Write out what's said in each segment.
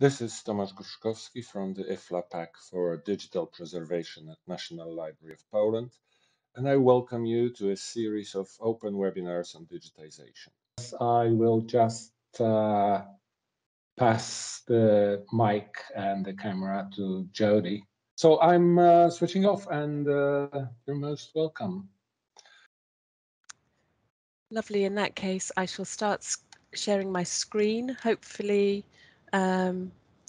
This is Tomasz Gruszkowski from the IFLA PAC for Digital Preservation at National Library of Poland, and I welcome you to a series of open webinars on digitization. I will just pass the mic and the camera to Jody. So I'm switching off, and you're most welcome. Lovely. In that case, I shall start sharing my screen. Hopefully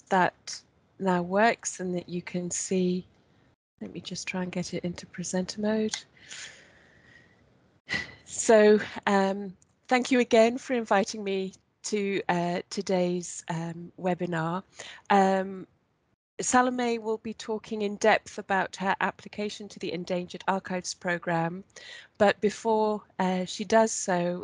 that now works and that you can see. Let me just try and get it into presenter mode. So thank you again for inviting me to today's webinar. Salome will be talking in depth about her application to the Endangered Archives programme, but before she does so,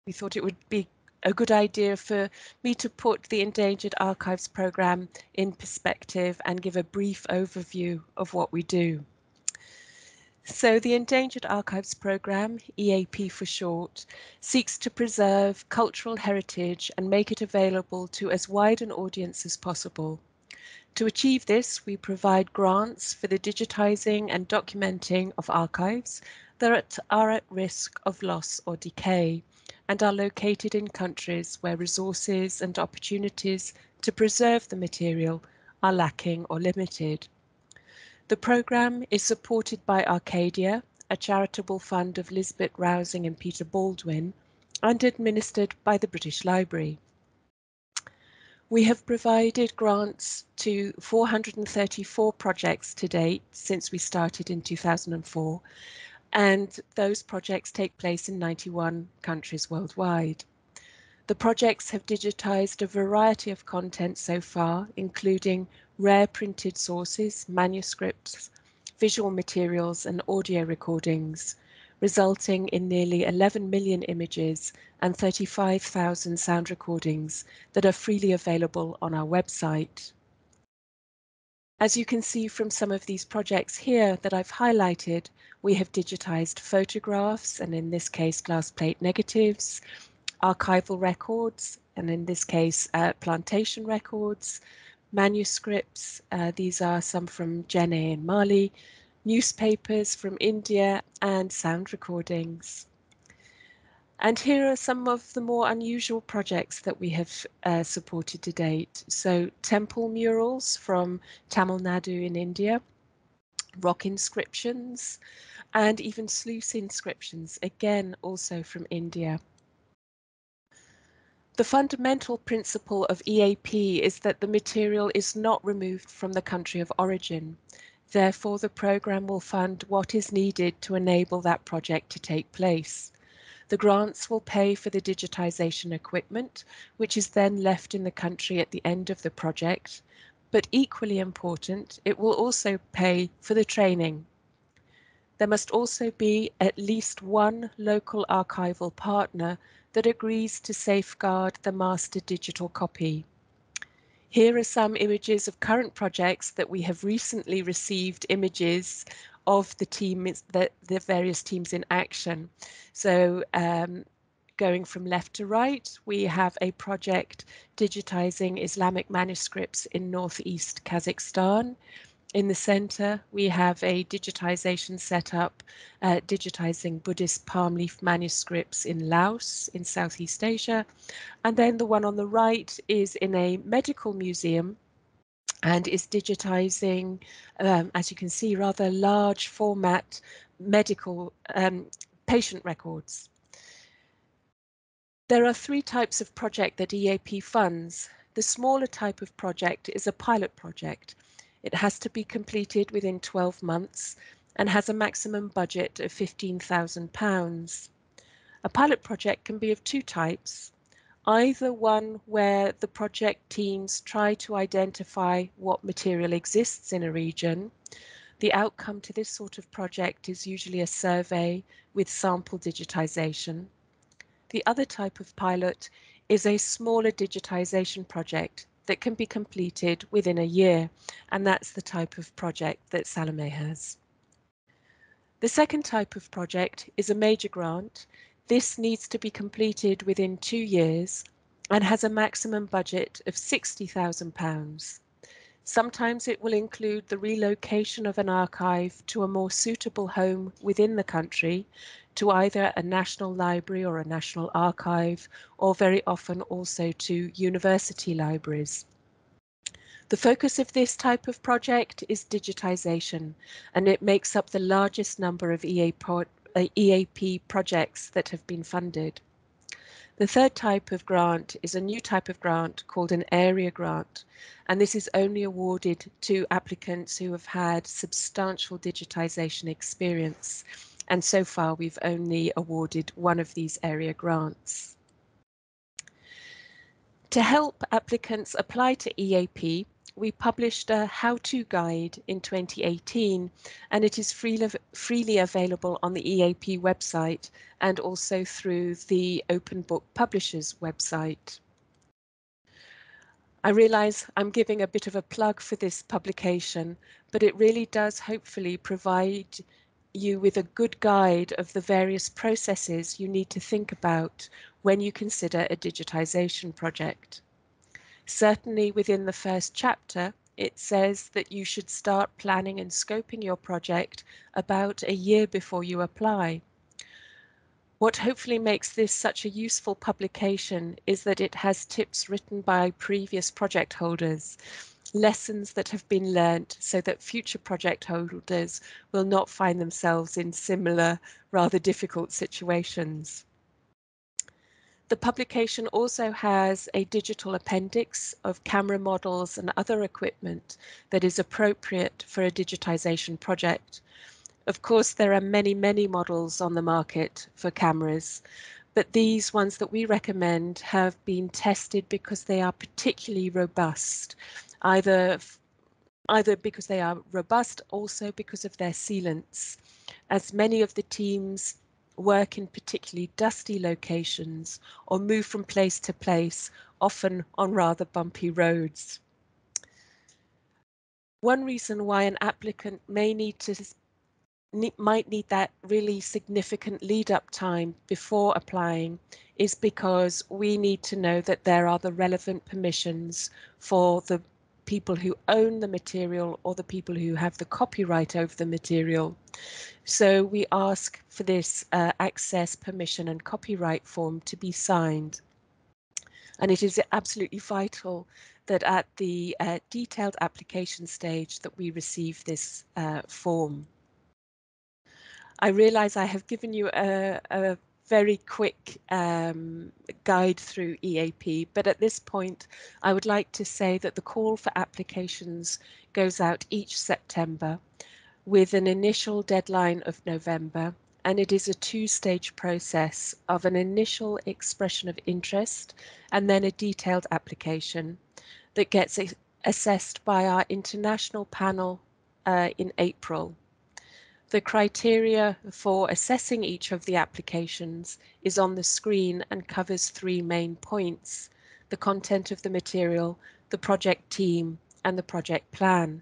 we thought it would be a good idea for me to put the Endangered Archives programme in perspective and give a brief overview of what we do. So the Endangered Archives programme, EAP for short, seeks to preserve cultural heritage and make it available to as wide an audience as possible. To achieve this, we provide grants for the digitising and documenting of archives that are at risk of loss or decay and are located in countries where resources and opportunities to preserve the material are lacking or limited. The programme is supported by Arcadia, a charitable fund of Lisbeth Rousing and Peter Baldwin, and administered by the British Library. We have provided grants to 434 projects to date since we started in 2004, and those projects take place in 91 countries worldwide. The projects have digitised a variety of content so far, including rare printed sources, manuscripts, visual materials and audio recordings, resulting in nearly 11 million images and 35,000 sound recordings that are freely available on our website. As you can see from some of these projects here that I've highlighted, we have digitised photographs, and in this case glass plate negatives, archival records, and in this case plantation records, manuscripts, these are some from Jenne in Mali, newspapers from India, and sound recordings. And here are some of the more unusual projects that we have supported to date. So temple murals from Tamil Nadu in India, rock inscriptions, and even sluice inscriptions, again also from India. The fundamental principle of EAP is that the material is not removed from the country of origin. Therefore, the programme will fund what is needed to enable that project to take place. The grants will pay for the digitisation equipment, which is then left in the country at the end of the project, but equally important, it will also pay for the training. There must also be at least one local archival partner that agrees to safeguard the master digital copy. Here are some images of current projects that we have recently received images of the various teams in action. So going from left to right, we have a project digitising Islamic manuscripts in northeast Kazakhstan. In the center, we have a digitisation setup, digitising Buddhist palm leaf manuscripts in Laos, in Southeast Asia. And then the one on the right is in a medical museum and is digitising, as you can see, rather large format medical patient records. There are three types of project that EAP funds. The smaller type of project is a pilot project. It has to be completed within 12 months and has a maximum budget of £15,000. A pilot project can be of two types. Either one where the project teams try to identify what material exists in a region. The outcome to this sort of project is usually a survey with sample digitisation. The other type of pilot is a smaller digitisation project that can be completed within a year, and that's the type of project that Salome has. The second type of project is a major grant. This needs to be completed within 2 years, and has a maximum budget of £60,000. Sometimes it will include the relocation of an archive to a more suitable home within the country, to either a national library or a national archive, or very often also to university libraries. The focus of this type of project is digitisation, and it makes up the largest number of EAP projects that have been funded. The third type of grant is a new type of grant called an area grant, and this is only awarded to applicants who have had substantial digitisation experience. And so far, we've only awarded one of these area grants. To help applicants apply to EAP, we published a how-to guide in 2018, and it is freely available on the EAP website and also through the Open Book Publishers website. I realise I'm giving a bit of a plug for this publication, but it really does hopefully provide you with a good guide of the various processes you need to think about when you consider a digitisation project. Certainly within the first chapter, it says that you should start planning and scoping your project about a year before you apply. What hopefully makes this such a useful publication is that it has tips written by previous project holders, lessons that have been learnt so that future project holders will not find themselves in similar, rather difficult situations. The publication also has a digital appendix of camera models and other equipment that is appropriate for a digitisation project. Of course, there are many models on the market for cameras, but these ones that we recommend have been tested because they are particularly robust, either because they are robust, also because of their sealants, as many of the teams work in particularly dusty locations or move from place to place, often on rather bumpy roads. One reason why an applicant might need that really significant lead-up time before applying is because we need to know that there are the relevant permissions for the people who own the material or the people who have the copyright over the material. So we ask for this access, permission and copyright form to be signed. And it is absolutely vital that at the detailed application stage that we receive this form. I realise I have given you a very quick guide through EAP, but at this point I would like to say that the call for applications goes out each September with an initial deadline of November, and it is a two-stage process of an initial expression of interest and then a detailed application that gets assessed by our international panel in April. The criteria for assessing each of the applications is on the screen and covers three main points: the content of the material, the project team, and the project plan.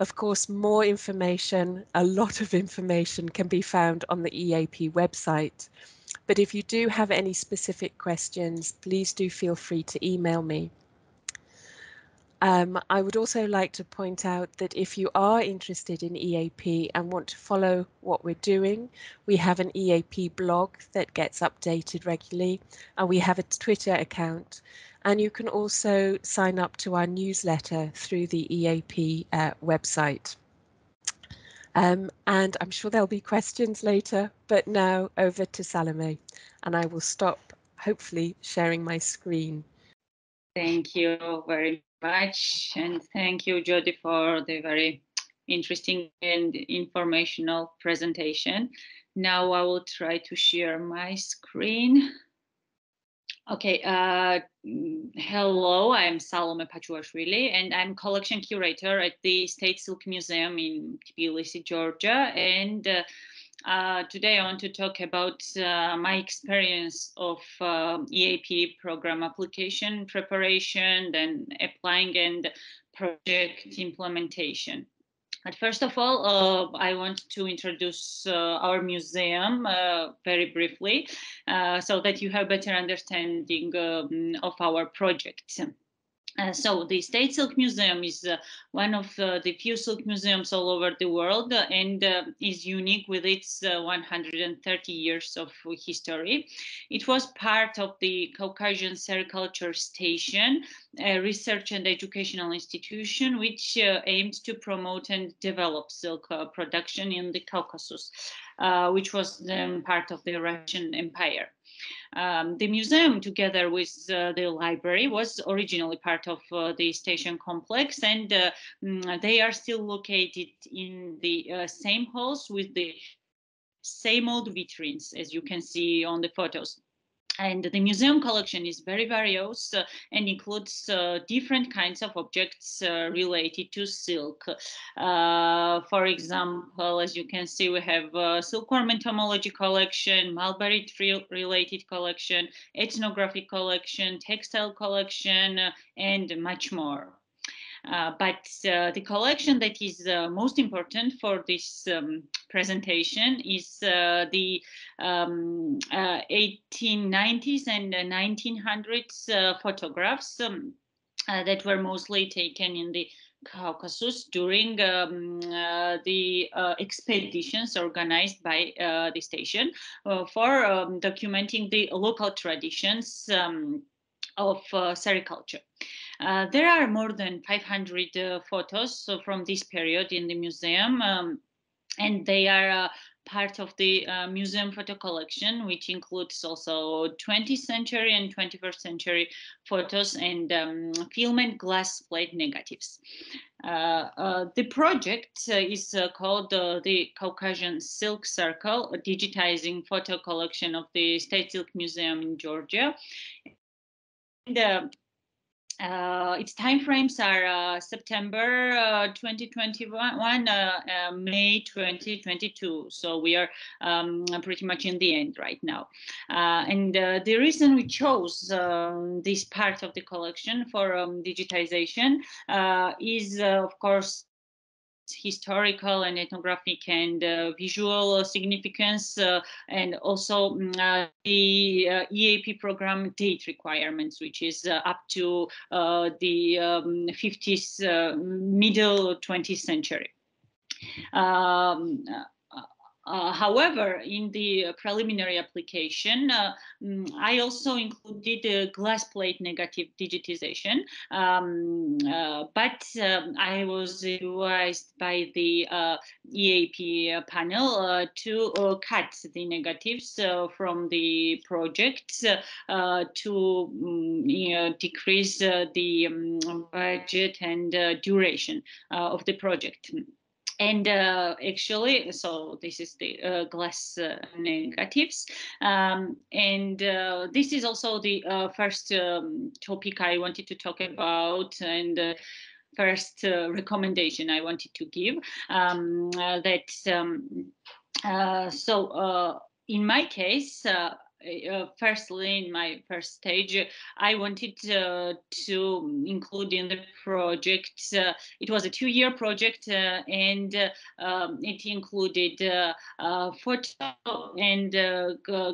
Of course, more information, a lot of information, can be found on the EAP website. But if you do have any specific questions, please do feel free to email me. I would also like to point out that if you are interested in EAP and want to follow what we're doing, we have an EAP blog that gets updated regularly, and we have a Twitter account. And you can also sign up to our newsletter through the EAP website. And I'm sure there'll be questions later, but now over to Salome, and I will stop, hopefully, sharing my screen. Thank you very much, and thank you, Jody, for the very interesting and informational presentation. Now I will try to share my screen. Okay, hello, I'm Salome Phachuashvili, and I'm collection curator at the State Silk Museum in Tbilisi, Georgia. And today I want to talk about my experience of EAP program application preparation, then applying and project implementation. But first of all, I want to introduce our museum very briefly, so that you have better understanding of our project. So the State Silk Museum is one of the few silk museums all over the world, and is unique with its 130 years of history. It was part of the Caucasian Sericulture Station, a research and educational institution which aimed to promote and develop silk production in the Caucasus, which was then part of the Russian Empire. The museum, together with the library, was originally part of the station complex, and they are still located in the same halls with the same old vitrines, as you can see on the photos. And the museum collection is very various and includes different kinds of objects related to silk. For example, as you can see, we have silkworm entomology collection, mulberry tree related collection, ethnographic collection, textile collection, and much more. But the collection that is most important for this presentation is the 1890s and 1900s photographs that were mostly taken in the Caucasus during the expeditions organized by the station for documenting the local traditions of sericulture. There are more than 500 photos from this period in the museum, and they are part of the museum photo collection, which includes also 20th century and 21st century photos and film and glass plate negatives. The project is called the Caucasian Silk Circle, a digitizing photo collection of the State Silk Museum in Georgia. And its timeframes are September 2021, May 2022. So we are pretty much in the end right now. And the reason we chose this part of the collection for digitization is, of course, historical and ethnographic and visual significance, and also the EAP program date requirements, which is up to the 50s, middle 20th century. However, in the preliminary application, I also included glass plate negative digitization, but I was advised by the EAP panel to cut the negatives from the project to decrease the budget and duration of the project. And actually, so this is the glass negatives. And this is also the first topic I wanted to talk about, and first recommendation I wanted to give. In my case, firstly, in my first stage, I wanted to include in the project, it was a 2-year project, and it included photo and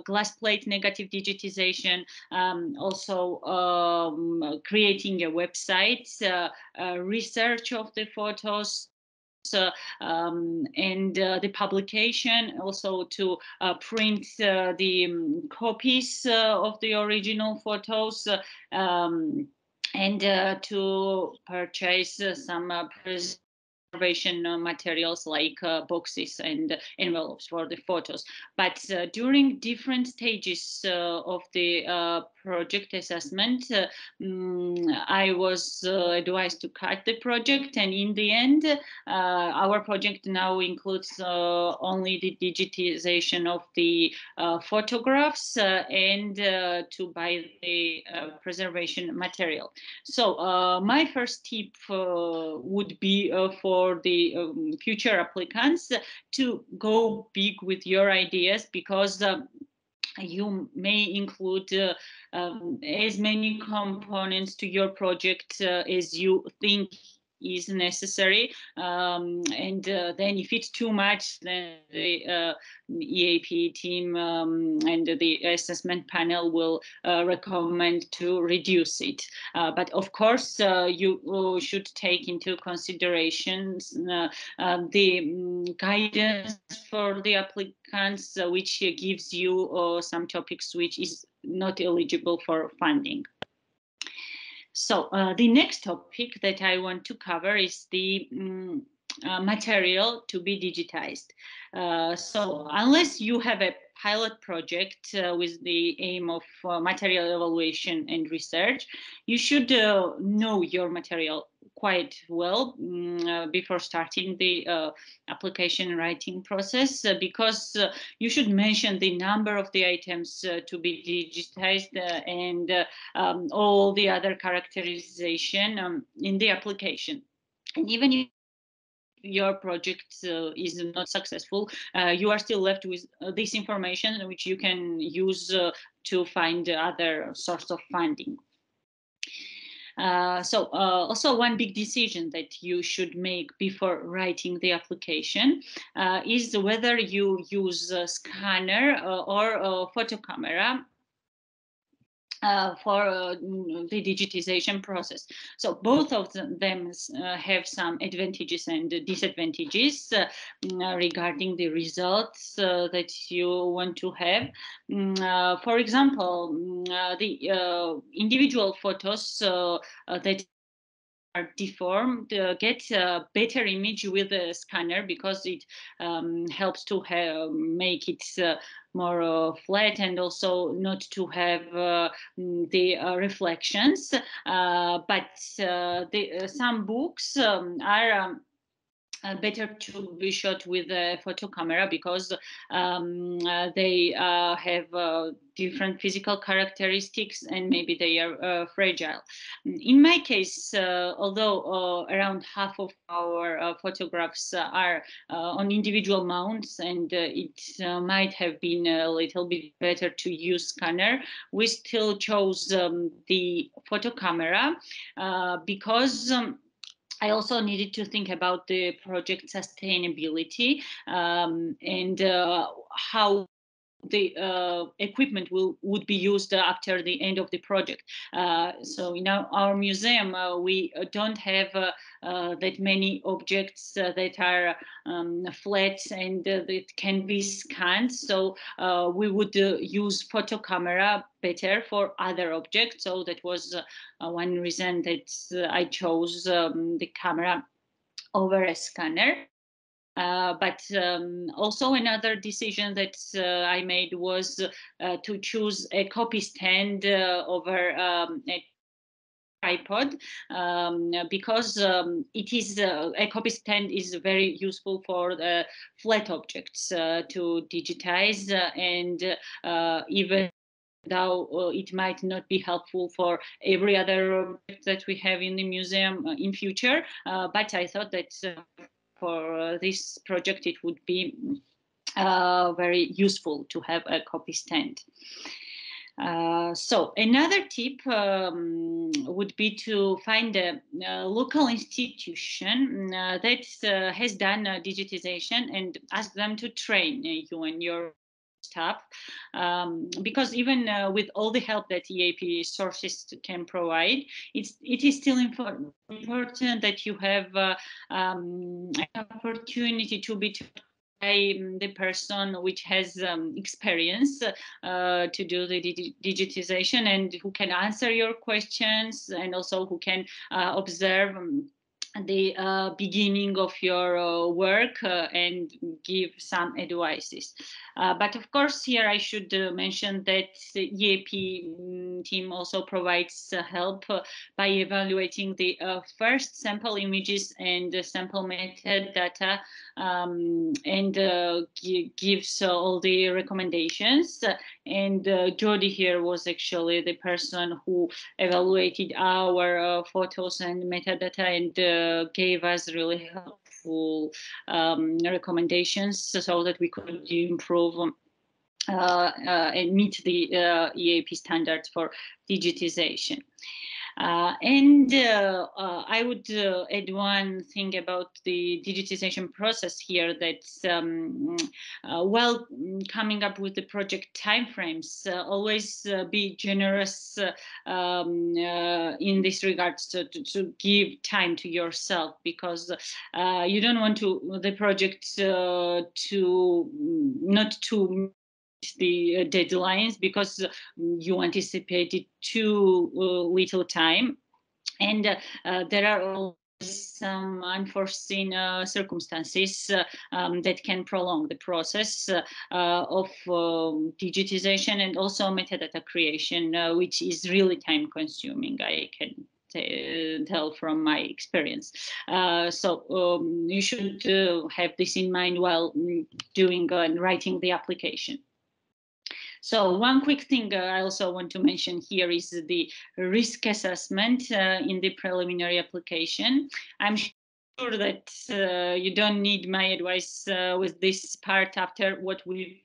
glass plate negative digitization, also creating a website, research of the photos, and the publication, also to print the copies of the original photos, and to purchase some preservation materials like boxes and envelopes for the photos. But during different stages of the project assessment, I was advised to cut the project, and in the end, our project now includes only the digitization of the photographs and to buy the preservation material. So my first tip would be for the future applicants to go big with your ideas, because you may include as many components to your project as you think is necessary, and then if it's too much, then the EAP team and the assessment panel will recommend to reduce it. But of course, you should take into considerations the guidance for the applicants, which gives you some topics which is not eligible for funding. So the next topic that I want to cover is the material to be digitized. So unless you have a pilot project with the aim of material evaluation and research, you should know your material quite well before starting the application writing process, because you should mention the number of the items to be digitized and all the other characterization in the application. And even if your project is not successful, you are still left with this information, which you can use to find other source of funding. Also one big decision that you should make before writing the application is whether you use a scanner or a photo camera for the digitization process. So both of them have some advantages and disadvantages regarding the results that you want to have. For example, the individual photos that are deformed get a better image with a scanner, because it helps to make it more flat, and also not to have the reflections. But some books are better to be shot with a photo camera, because they have different physical characteristics, and maybe they are fragile. In my case, although around half of our photographs are on individual mounts, and it might have been a little bit better to use scanner, we still chose the photo camera because I also needed to think about the project sustainability and how the equipment would be used after the end of the project. So in our museum, we don't have that many objects that are flat and that can be scanned. So we would use photo camera better for other objects. So that was one reason that I chose the camera over a scanner. But also another decision that I made was to choose a copy stand over a tripod, because it is a copy stand is very useful for the flat objects to digitize, and even though it might not be helpful for every other object that we have in the museum in future, but I thought that for this project it would be very useful to have a copy stand. So another tip would be to find a local institution that has done digitization, and ask them to train you and your staff, because even with all the help that EAP sources can provide, it is still important that you have an opportunity to be taught by the person which has experience to do the digitization, and who can answer your questions, and also who can observe the beginning of your work and give some advices. But of course, here I should mention that the EAP team also provides help by evaluating the first sample images and sample metadata, and gives all the recommendations. And Jody here was actually the person who evaluated our photos and metadata, and gave us really helpful recommendations so that we could improve and meet the EAP standards for digitization. I would add one thing about the digitization process here, that while coming up with the project timeframes, always be generous in this regards to give time to yourself, because you don't want the project to not to the deadlines because you anticipated too little time, and there are some unforeseen circumstances that can prolong the process of digitization and also metadata creation, which is really time consuming, I can tell from my experience. So you should have this in mind while doing and writing the application. So one quick thing I also want to mention here is the risk assessment in the preliminary application. I'm sure that you don't need my advice with this part after what we've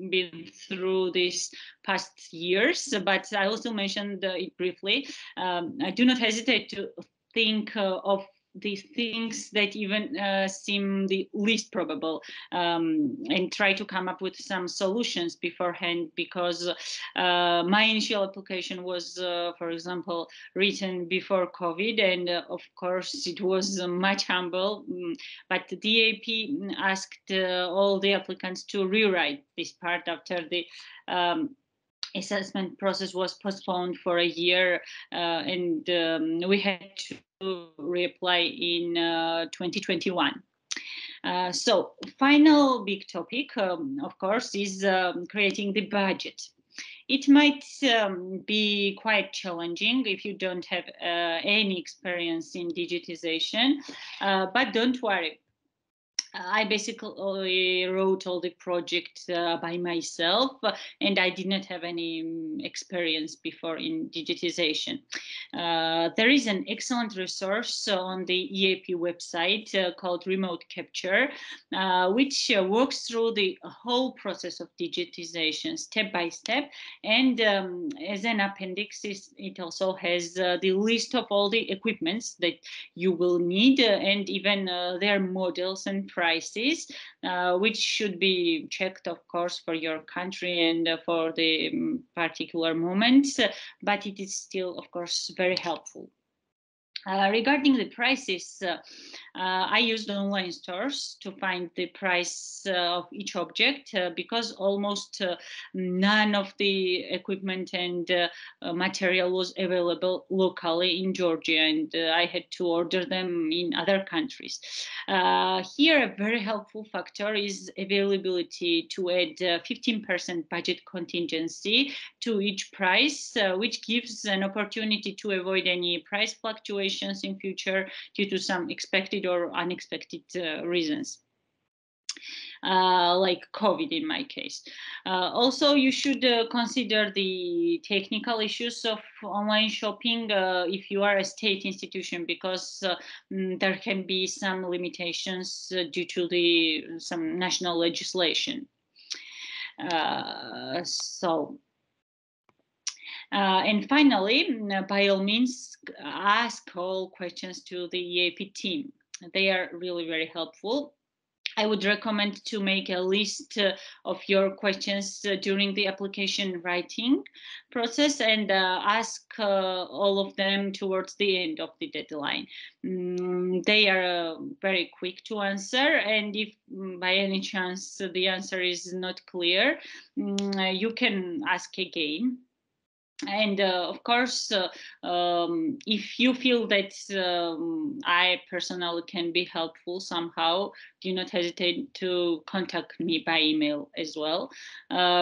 been through these past years, but I also mentioned it briefly. I do not hesitate to think of the things that even seem the least probable, and try to come up with some solutions beforehand, because my initial application was, for example, written before COVID, and of course it was much humble, but the DAP asked all the applicants to rewrite this part after the assessment process was postponed for a year, and we had to reapply in 2021. So final big topic, of course, is creating the budget. It might be quite challenging if you don't have any experience in digitization, but don't worry. I basically wrote all the project by myself, and I did not have any experience before in digitization. There is an excellent resource on the EAP website called Remote Capture, which walks through the whole process of digitization step by step. And as an appendix, it also has the list of all the equipments that you will need, and even their models and prices, which should be checked, of course, for your country and for the particular moments, but it is still, of course, very helpful. Regarding the prices, I used online stores to find the price of each object, because almost none of the equipment and material was available locally in Georgia, and I had to order them in other countries. Here, a very helpful factor is availability to add 15% budget contingency to each price, which gives an opportunity to avoid any price fluctuations in future due to some expected or unexpected reasons, like COVID in my case. Also, you should consider the technical issues of online shopping if you are a state institution, because there can be some limitations due to some national legislation. And finally, by all means, ask all questions to the EAP team. They are really very helpful. I would recommend to make a list of your questions during the application writing process, and ask all of them towards the end of the deadline. They are very quick to answer, and if by any chance the answer is not clear, you can ask again. And of course, if you feel that I personally can be helpful somehow, do not hesitate to contact me by email as well.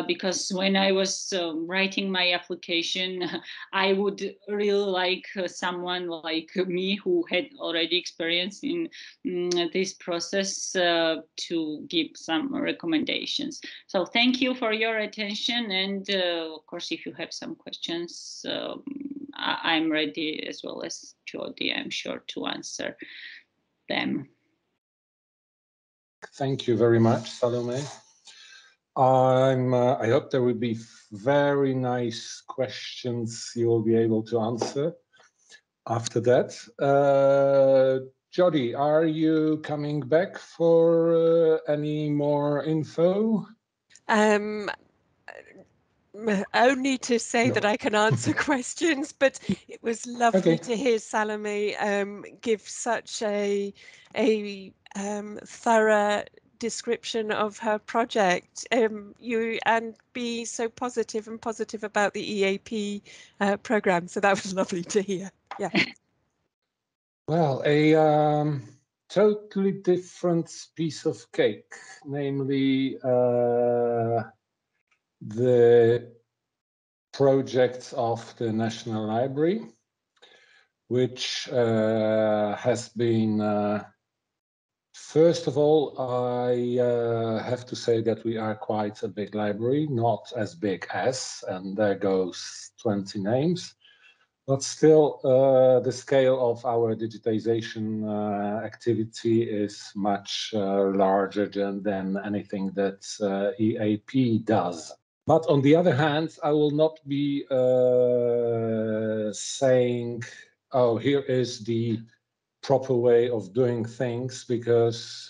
Because when I was writing my application, I would really like someone like me who had already experience in this process to give some recommendations. So thank you for your attention. And of course, if you have some questions, I'm ready, as well as Jody, I'm sure, to answer them. Thank you very much, Salome. I hope there will be very nice questions you will be able to answer. after that. Jody, are you coming back for any more info? Only to say No. that I can answer questions, but it was lovely to hear Salome give such a thorough description of her project. You and be so positive about the EAP program. So that was lovely to hear. Yeah. Well, a totally different piece of cake, namely the project of the National Library, which has been, first of all, I have to say that we are quite a big library, not as big as, and there goes 20 names. But still, the scale of our digitization activity is much larger than anything that EAP does. But on the other hand, I will not be saying, oh, here is the proper way of doing things, because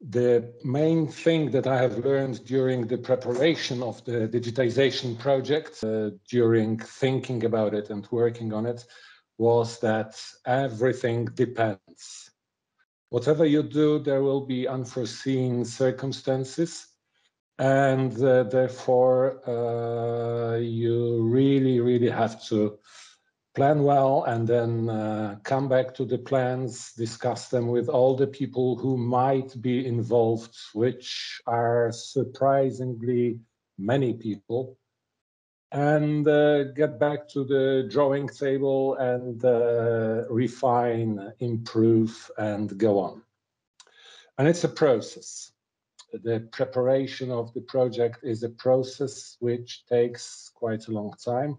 the main thing that I have learned during the preparation of the digitization project, during thinking about it and working on it, was that everything depends. Whatever you do, there will be unforeseen circumstances. And therefore, you really have to plan well and then come back to the plans, discuss them with all the people who might be involved, which are surprisingly many people, and get back to the drawing table and refine, improve, and go on. And it's a process. The preparation of the project is a process which takes quite a long time.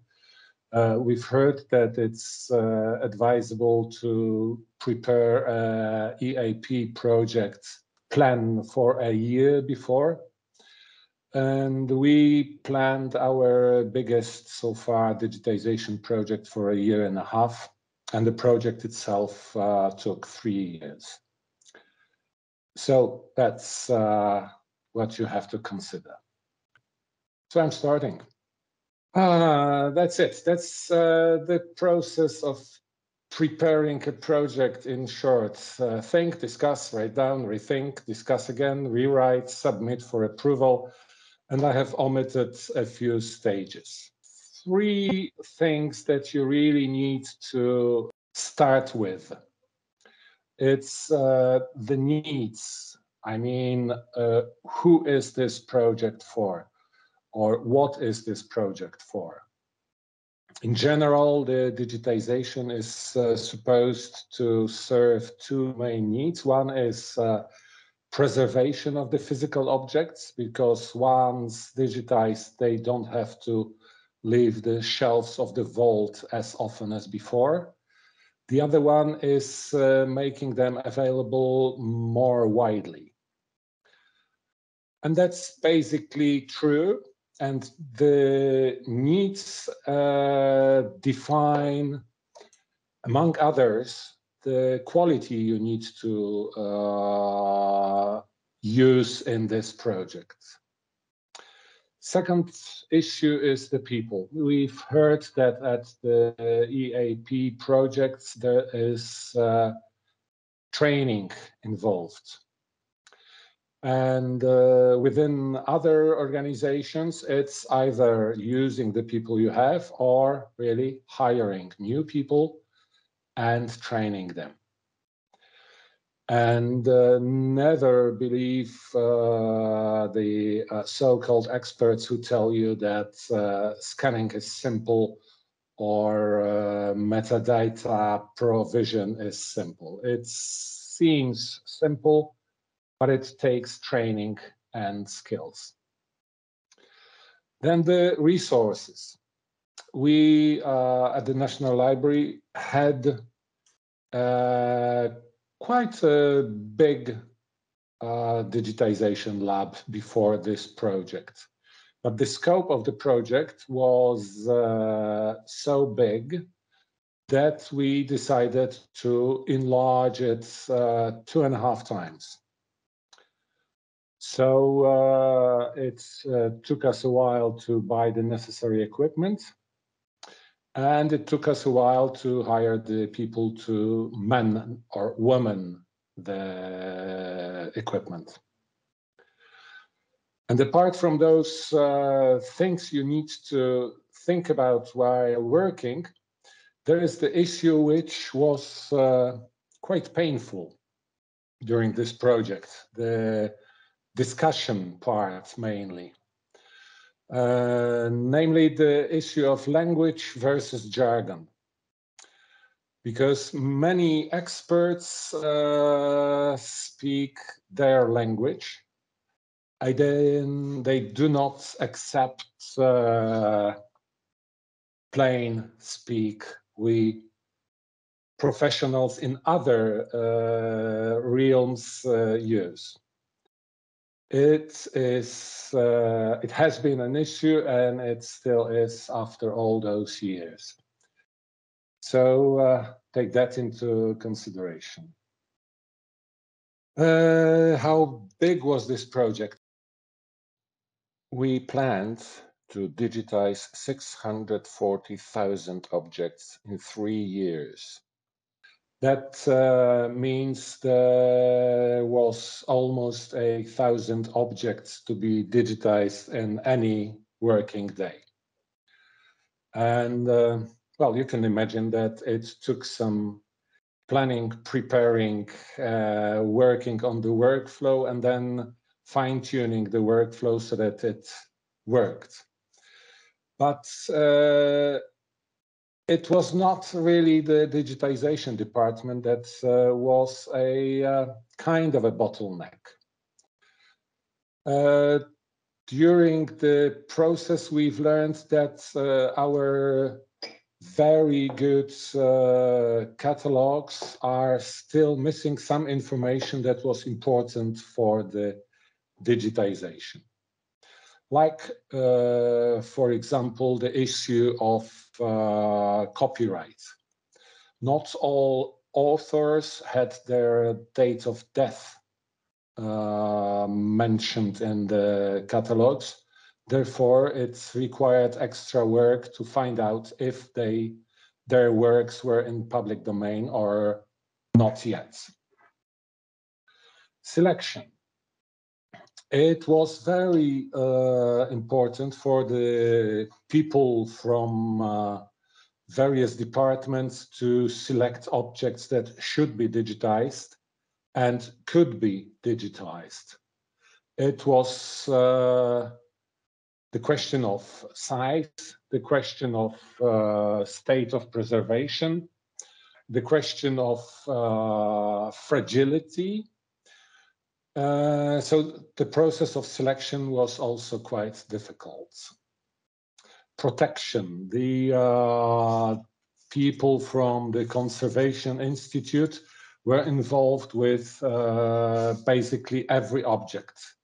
We've heard that it's advisable to prepare an EAP project plan for a year before. And we planned our biggest so far digitization project for a year and a half. And the project itself took 3 years. So that's what you have to consider. So I'm starting. That's it. That's the process of preparing a project in short. Think, discuss, write down, rethink, discuss again, rewrite, submit for approval. And I have omitted a few stages. 3 things that you really need to start with. It's the needs. I mean, who is this project for? Or what is this project for? In general, the digitization is supposed to serve 2 main needs. One is preservation of the physical objects, because once digitized, they don't have to leave the shelves of the vault as often as before. The other one is making them available more widely. And that's basically true. And the needs define, among others, the quality you need to use in this project. Second issue is the people. We've heard that at the EAP projects, there is training involved. And within other organizations, it's either using the people you have or really hiring new people and training them. And never believe the so-called experts who tell you that scanning is simple or metadata provision is simple. It seems simple, but it takes training and skills. Then the resources. We at the National Library had quite a big digitization lab before this project. But the scope of the project was so big that we decided to enlarge it 2.5 times. So it took us a while to buy the necessary equipment, and it took us a while to hire the people to man or woman the equipment. And apart from those things you need to think about while working, there is the issue which was quite painful during this project, the discussion part mainly. Namely the issue of language versus jargon. Because many experts speak their language. They do not accept plain speak we professionals in other realms use. It has been an issue, and it still is after all those years. So take that into consideration. How big was this project? We planned to digitize 640,000 objects in 3 years. That means there was almost 1,000 objects to be digitized in any working day. And well, you can imagine that it took some planning, preparing, working on the workflow, and then fine-tuning the workflow so that it worked. But it was not really the digitization department that was a kind of a bottleneck. During the process, we've learned that our very good catalogs are still missing some information that was important for the digitization. Like, for example, the issue of copyright. Not all authors had their date of death mentioned in the catalogs. Therefore, it required extra work to find out if their works were in public domain or not yet. Selection. It was very important for the people from various departments to select objects that should be digitized and could be digitized. It was the question of size, the question of state of preservation, the question of fragility. So the process of selection was also quite difficult. Protection. The people from the Conservation Institute were involved with basically every object.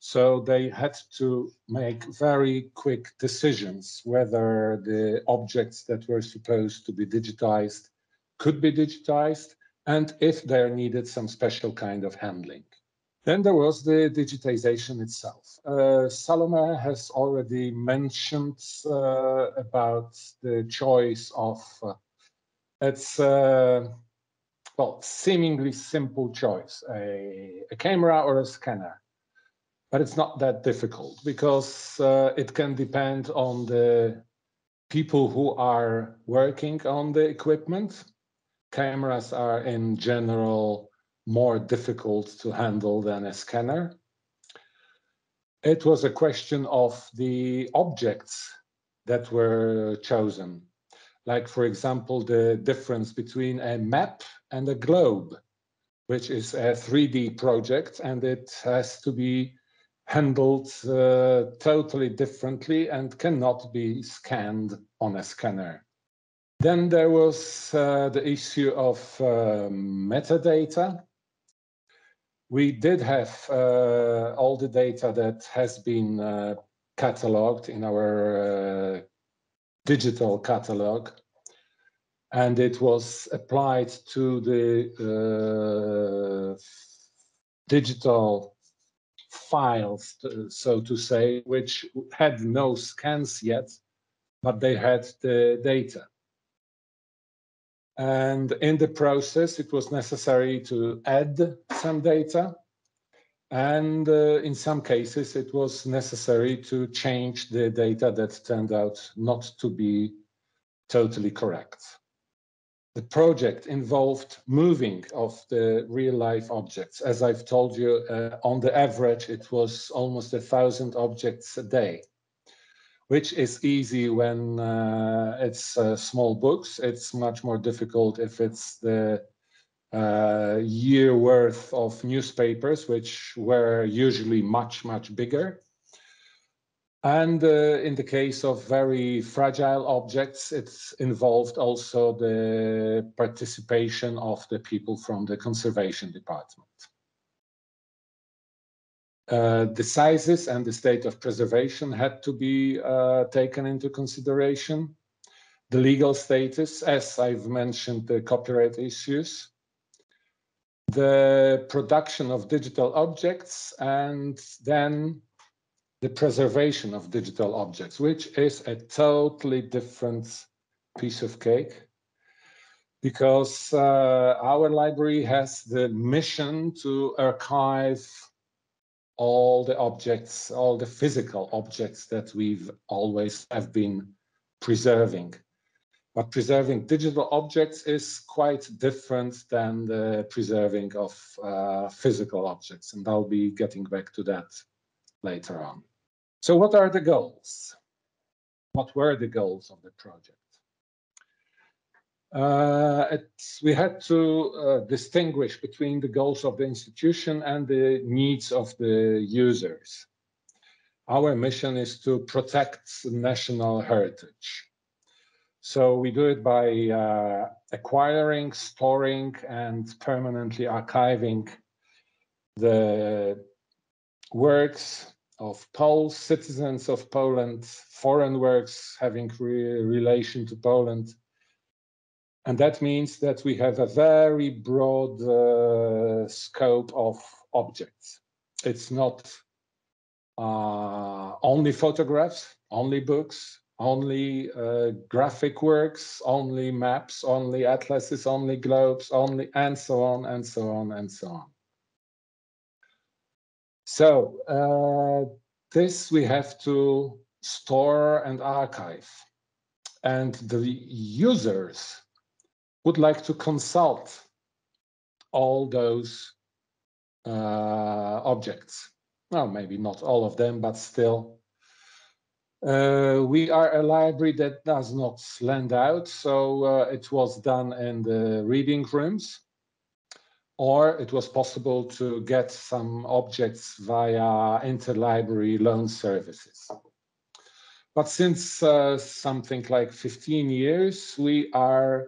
So they had to make very quick decisions whether the objects that were supposed to be digitized could be digitized, and if there needed some special kind of handling. Then there was the digitization itself. Salome has already mentioned about the choice of, it's well, seemingly simple choice, a camera or a scanner. But it's not that difficult because it can depend on the people who are working on the equipment. Cameras are in general more difficult to handle than a scanner. It was a question of the objects that were chosen. Like, for example, the difference between a map and a globe, which is a 3D project, and it has to be handled totally differently and cannot be scanned on a scanner. Then there was the issue of metadata. We did have all the data that has been cataloged in our digital catalog, and it was applied to the digital files, so to say, which had no scans yet, but they had the data. And in the process, it was necessary to add some data. And in some cases, it was necessary to change the data that turned out not to be totally correct. The project involved moving of the real-life objects. As I've told you, on the average, it was almost 1,000 objects a day, which is easy when it's small books. It's much more difficult if it's the year worth of newspapers, which were usually much, much bigger. And in the case of very fragile objects, it's involved also the participation of the people from the conservation department. The sizes and the state of preservation had to be taken into consideration. The legal status, as I've mentioned, the copyright issues, the production of digital objects, and then the preservation of digital objects, which is a totally different piece of cake, because our library has the mission to archive all the objects, all the physical objects that we've always have been preserving. But preserving digital objects is quite different than the preserving of physical objects, and I'll be getting back to that later on. So what are the goals? What were the goals of the project? We had to distinguish between the goals of the institution and the needs of the users. Our mission is to protect national heritage. So we do it by acquiring, storing, and permanently archiving the works of Poles, citizens of Poland, foreign works having relation to Poland. And that means that we have a very broad scope of objects. It's not only photographs, only books, only graphic works, only maps, only atlases, only globes, only, and so on, and so on, and so on. So this we have to store and archive. And the users would like to consult all those objects. Well, maybe not all of them, but still. We are a library that does not lend out, so it was done in the reading rooms, or it was possible to get some objects via interlibrary loan services. But since something like 15 years, we are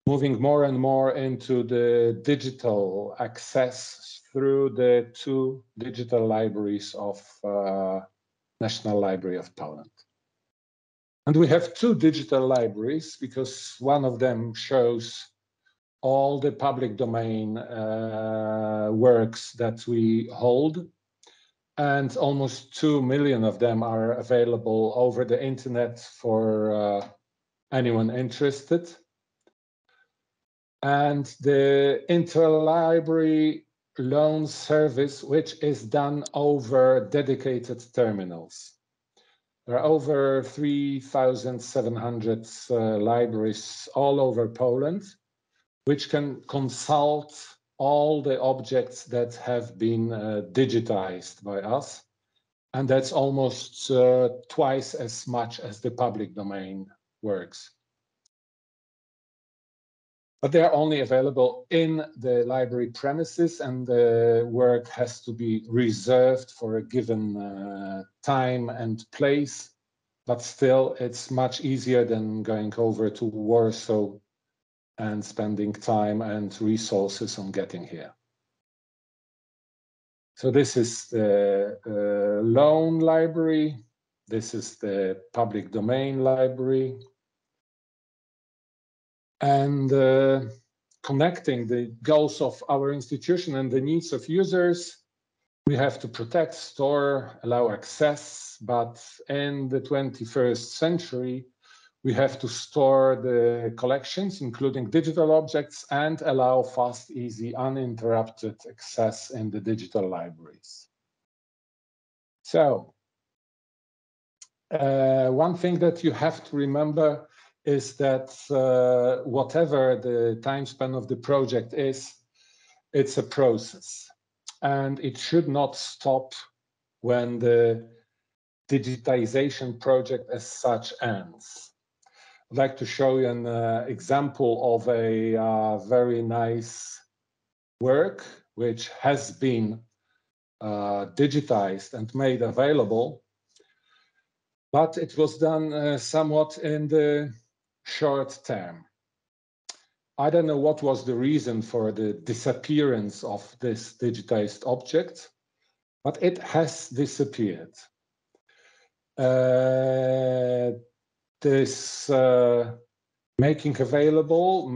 moving more and more into the digital access through the 2 digital libraries of National Library of Poland. And we have 2 digital libraries because one of them shows all the public domain works that we hold, and almost 2 million of them are available over the internet for anyone interested. And the interlibrary loan service, which is done over dedicated terminals. There are over 3,700 libraries all over Poland, which can consult all the objects that have been digitized by us. And that's almost twice as much as the public domain works. But they are only available in the library premises, and the work has to be reserved for a given time and place. But still, it's much easier than going over to Warsaw and spending time and resources on getting here. So this is the loan library. This is the public domain library. And connecting the goals of our institution and the needs of users, we have to protect, store, allow access, but in the 21st century, we have to store the collections, including digital objects, and allow fast, easy, uninterrupted access in the digital libraries. So, one thing that you have to remember is that whatever the time span of the project is, it's a process. And it should not stop when the digitization project as such ends. I'd like to show you an example of a very nice work which has been digitized and made available, but it was done somewhat in the short term. I don't know what was the reason for the disappearance of this digitized object, but it has disappeared. This making available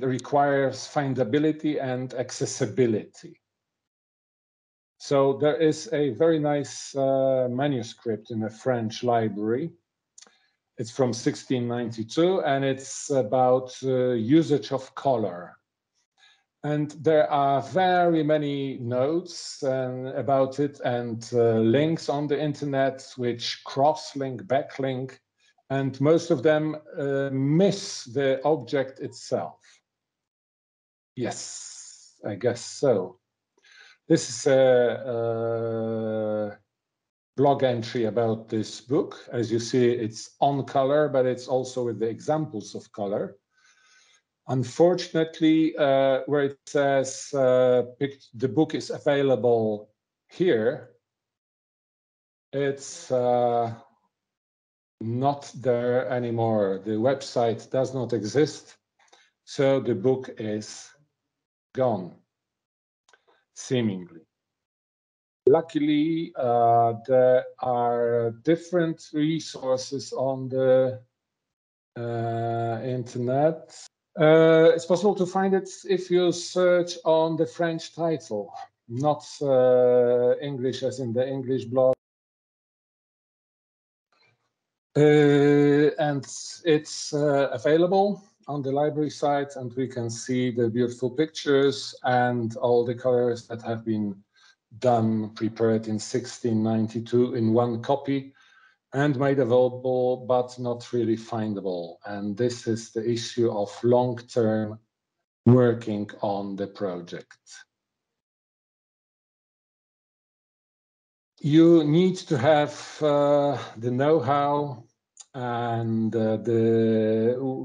requires findability and accessibility. So there is a very nice manuscript in a French library. It's from 1692, and it's about usage of color. And there are very many notes about it and links on the internet which cross-link, backlink, and most of them miss the object itself. Yes, I guess so. This is a blog entry about this book. As you see, it's on color, but it's also with the examples of color. Unfortunately, where it says the book is available here, it's not there anymore. The website does not exist, so the book is gone, seemingly. Luckily, there are different resources on the internet. It's possible to find it if you search on the French title, not English as in the English blog. And it's available on the library site, and we can see the beautiful pictures and all the colors that have been done, prepared in 1692 in one copy and made available, but not really findable. And this is the issue of long-term working on the project. You need to have the know-how, and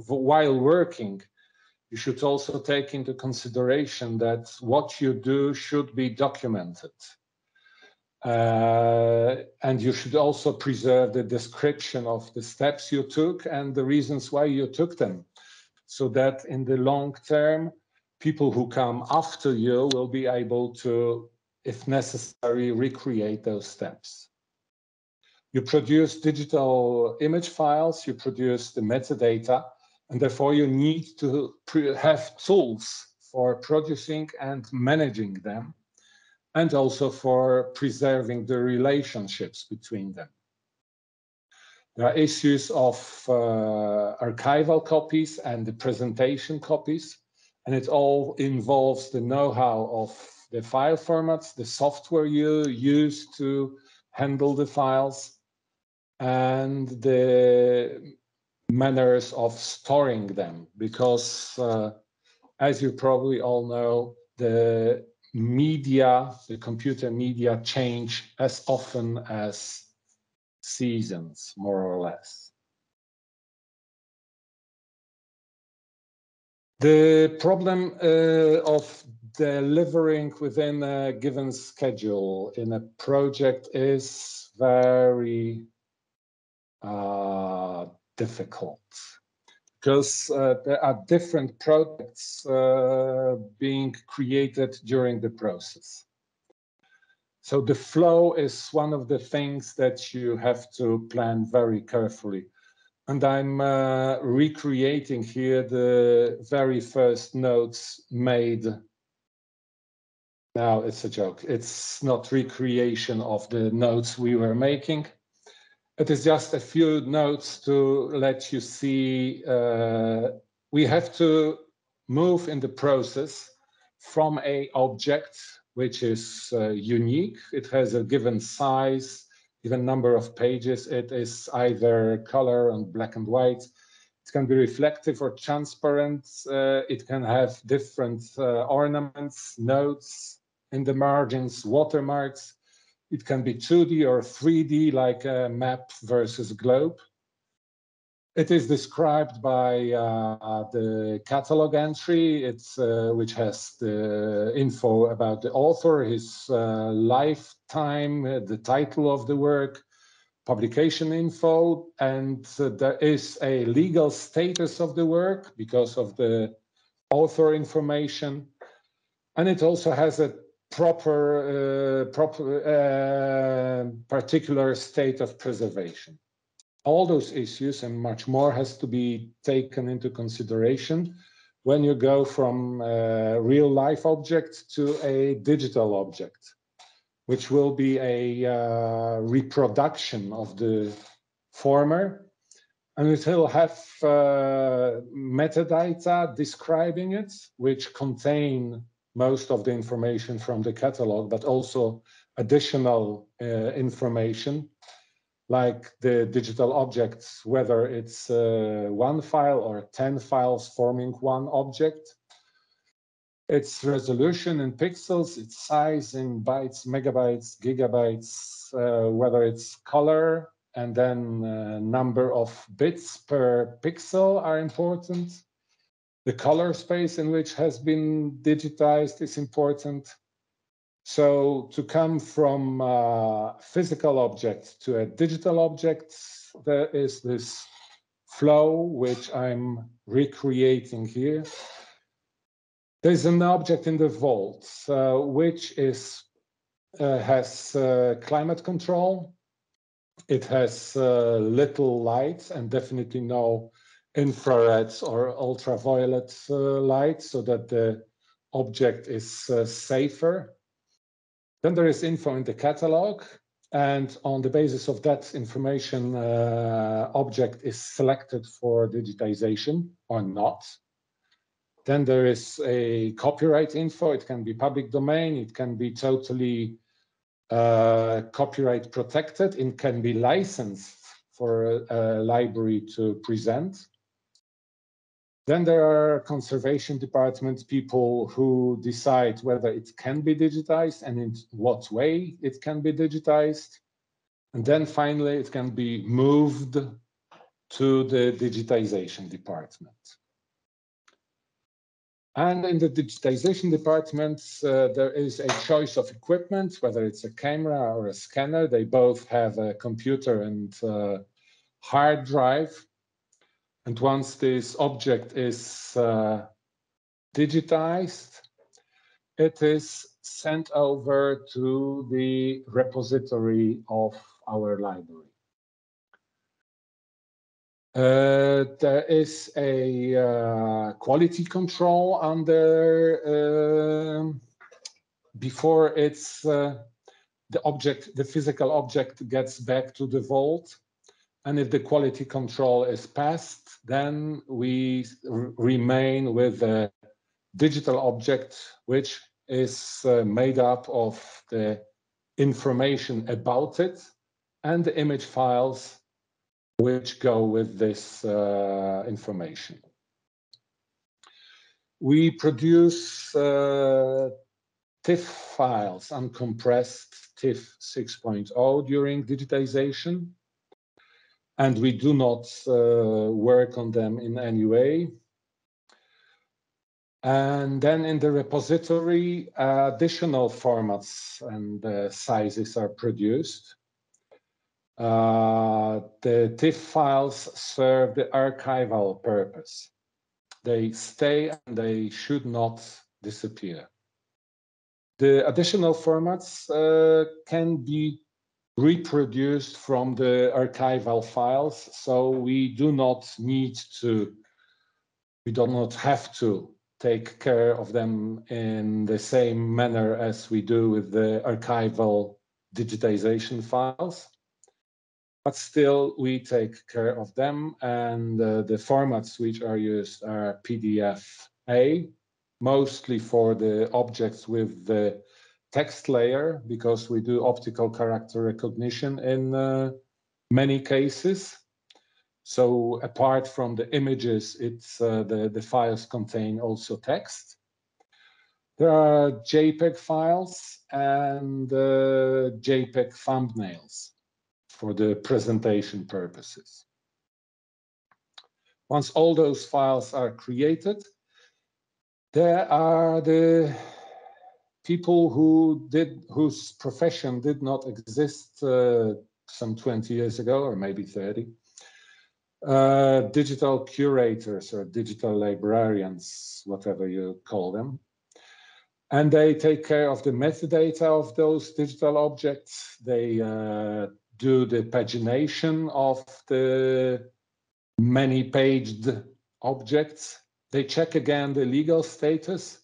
while working, you should also take into consideration that what you do should be documented. And you should also preserve the description of the steps you took and the reasons why you took them, so that in the long term, people who come after you will be able to, if necessary, recreate those steps. You produce digital image files, you produce the metadata, and therefore you need to have tools for producing and managing them, and also for preserving the relationships between them. There are issues of archival copies and the presentation copies, and it all involves the know-how of the file formats, the software you use to handle the files, and the manners of storing them, because as you probably all know, the media, the computer media, change as often as seasons, more or less. The problem of delivering within a given schedule in a project is very difficult, because there are different projects being created during the process. So the flow is one of the things that you have to plan very carefully. And I'm recreating here the very first notes made. Now it's a joke. It's not recreation of the notes we were making. It is just a few notes to let you see we have to move in the process from a object which is unique. It has a given size, given number of pages. It is either color and black and white. It can be reflective or transparent. It can have different ornaments, notes in the margins, watermarks. It can be 2D or 3D, like a map versus globe. It is described by the catalog entry, which has the info about the author, his lifetime, the title of the work, publication info, and there is a legal status of the work because of the author information. And it also has a particular state of preservation. All those issues and much more has to be taken into consideration when you go from a real life object to a digital object, which will be a reproduction of the former. And it will have metadata describing it, which contain most of the information from the catalog, but also additional information, like the digital objects, whether it's one file or 10 files forming one object, its resolution in pixels, its size in bytes, megabytes, gigabytes, whether it's color, and then number of bits per pixel are important. The color space in which has been digitized is important. So to come from a physical object to a digital object, there is this flow which I'm recreating here. There's an object in the vault which is has climate control. It has little light and definitely no infrared or ultraviolet light, so that the object is safer. Then there is info in the catalog, and on the basis of that information, object is selected for digitization or not. Then there is a copyright info. It can be public domain. It can be totally copyright protected. It can be licensed for a library to present. Then there are conservation department people who decide whether it can be digitized and in what way it can be digitized. And then finally, it can be moved to the digitization department. And in the digitization department, there is a choice of equipment, whether it's a camera or a scanner. They both have a computer and hard drive. And once this object is digitized, it is sent over to the repository of our library. There is a quality control under before it's the physical object gets back to the vault. And if the quality control is passed, then we remain with a digital object, which is made up of the information about it and the image files which go with this information. We produce TIFF files, uncompressed TIFF 6.0 during digitization, and we do not work on them in any way. And then in the repository, additional formats and sizes are produced. The TIFF files serve the archival purpose. They stay and they should not disappear. The additional formats can be reproduced from the archival files, so we do not have to take care of them in the same manner as we do with the archival digitization files. But still, we take care of them, and the formats which are used are PDF-A, mostly for the objects with the text layer, because we do optical character recognition in many cases. So apart from the images, the files contain also text. There are JPEG files and JPEG thumbnails for the presentation purposes. Once all those files are created, there are the people whose profession did not exist some 20 years ago, or maybe 30. Digital curators or digital librarians, whatever you call them. And they take care of the metadata of those digital objects. They do the pagination of the many-paged objects. They check again the legal status,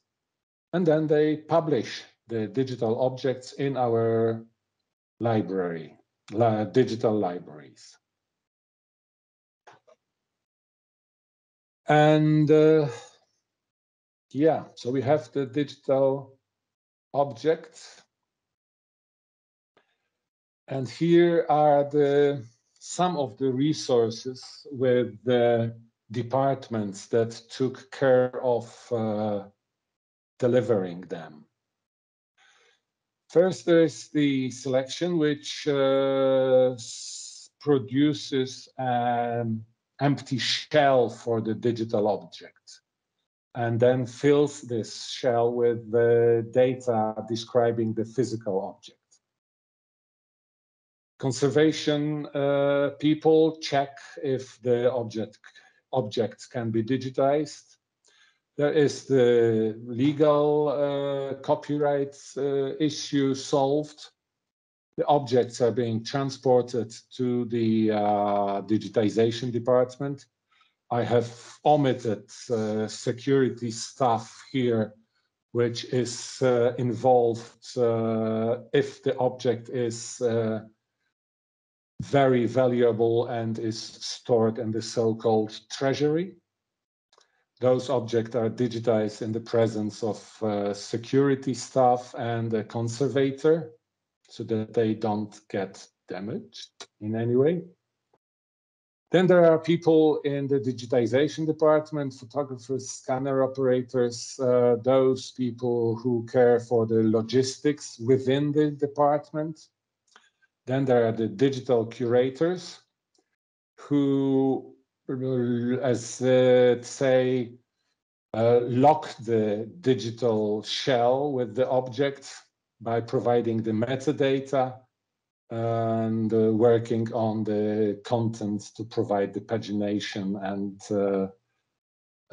and then they publish the digital objects in our library, digital libraries. And yeah, so we have the digital objects. And here are some of the resources with the departments that took care of delivering them. First, there's the selection, which produces an empty shell for the digital object, and then fills this shell with the data describing the physical object. Conservation people check if the objects can be digitized. There is the legal copyright issue solved. The objects are being transported to the digitization department. I have omitted security stuff here, which is involved if the object is very valuable and is stored in the so-called treasury. Those objects are digitized in the presence of security staff and a conservator so that they don't get damaged in any way. Then there are people in the digitization department, photographers, scanner operators, those people who care for the logistics within the department. Then there are the digital curators who, as say, lock the digital shell with the object by providing the metadata and working on the content to provide the pagination and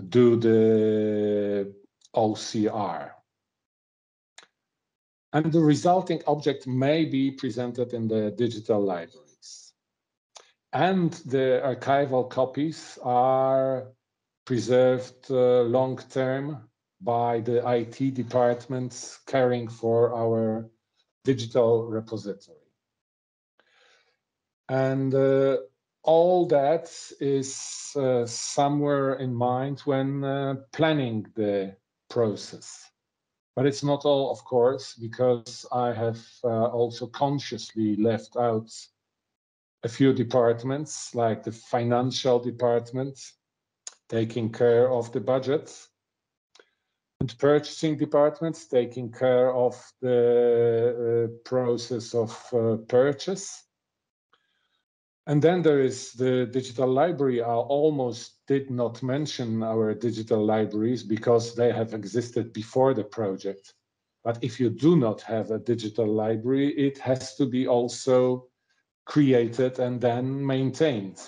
do the OCR. And the resulting object may be presented in the digital libraries. And the archival copies are preserved long-term by the IT departments caring for our digital repository. And all that is somewhere in mind when planning the process. But it's not all, of course, because I have also consciously left out a few departments, like the financial department, taking care of the budget, and purchasing departments, taking care of the process of purchase. And then there is the digital library. I almost did not mention our digital libraries because they have existed before the project. But if you do not have a digital library, it has to be also created and then maintained.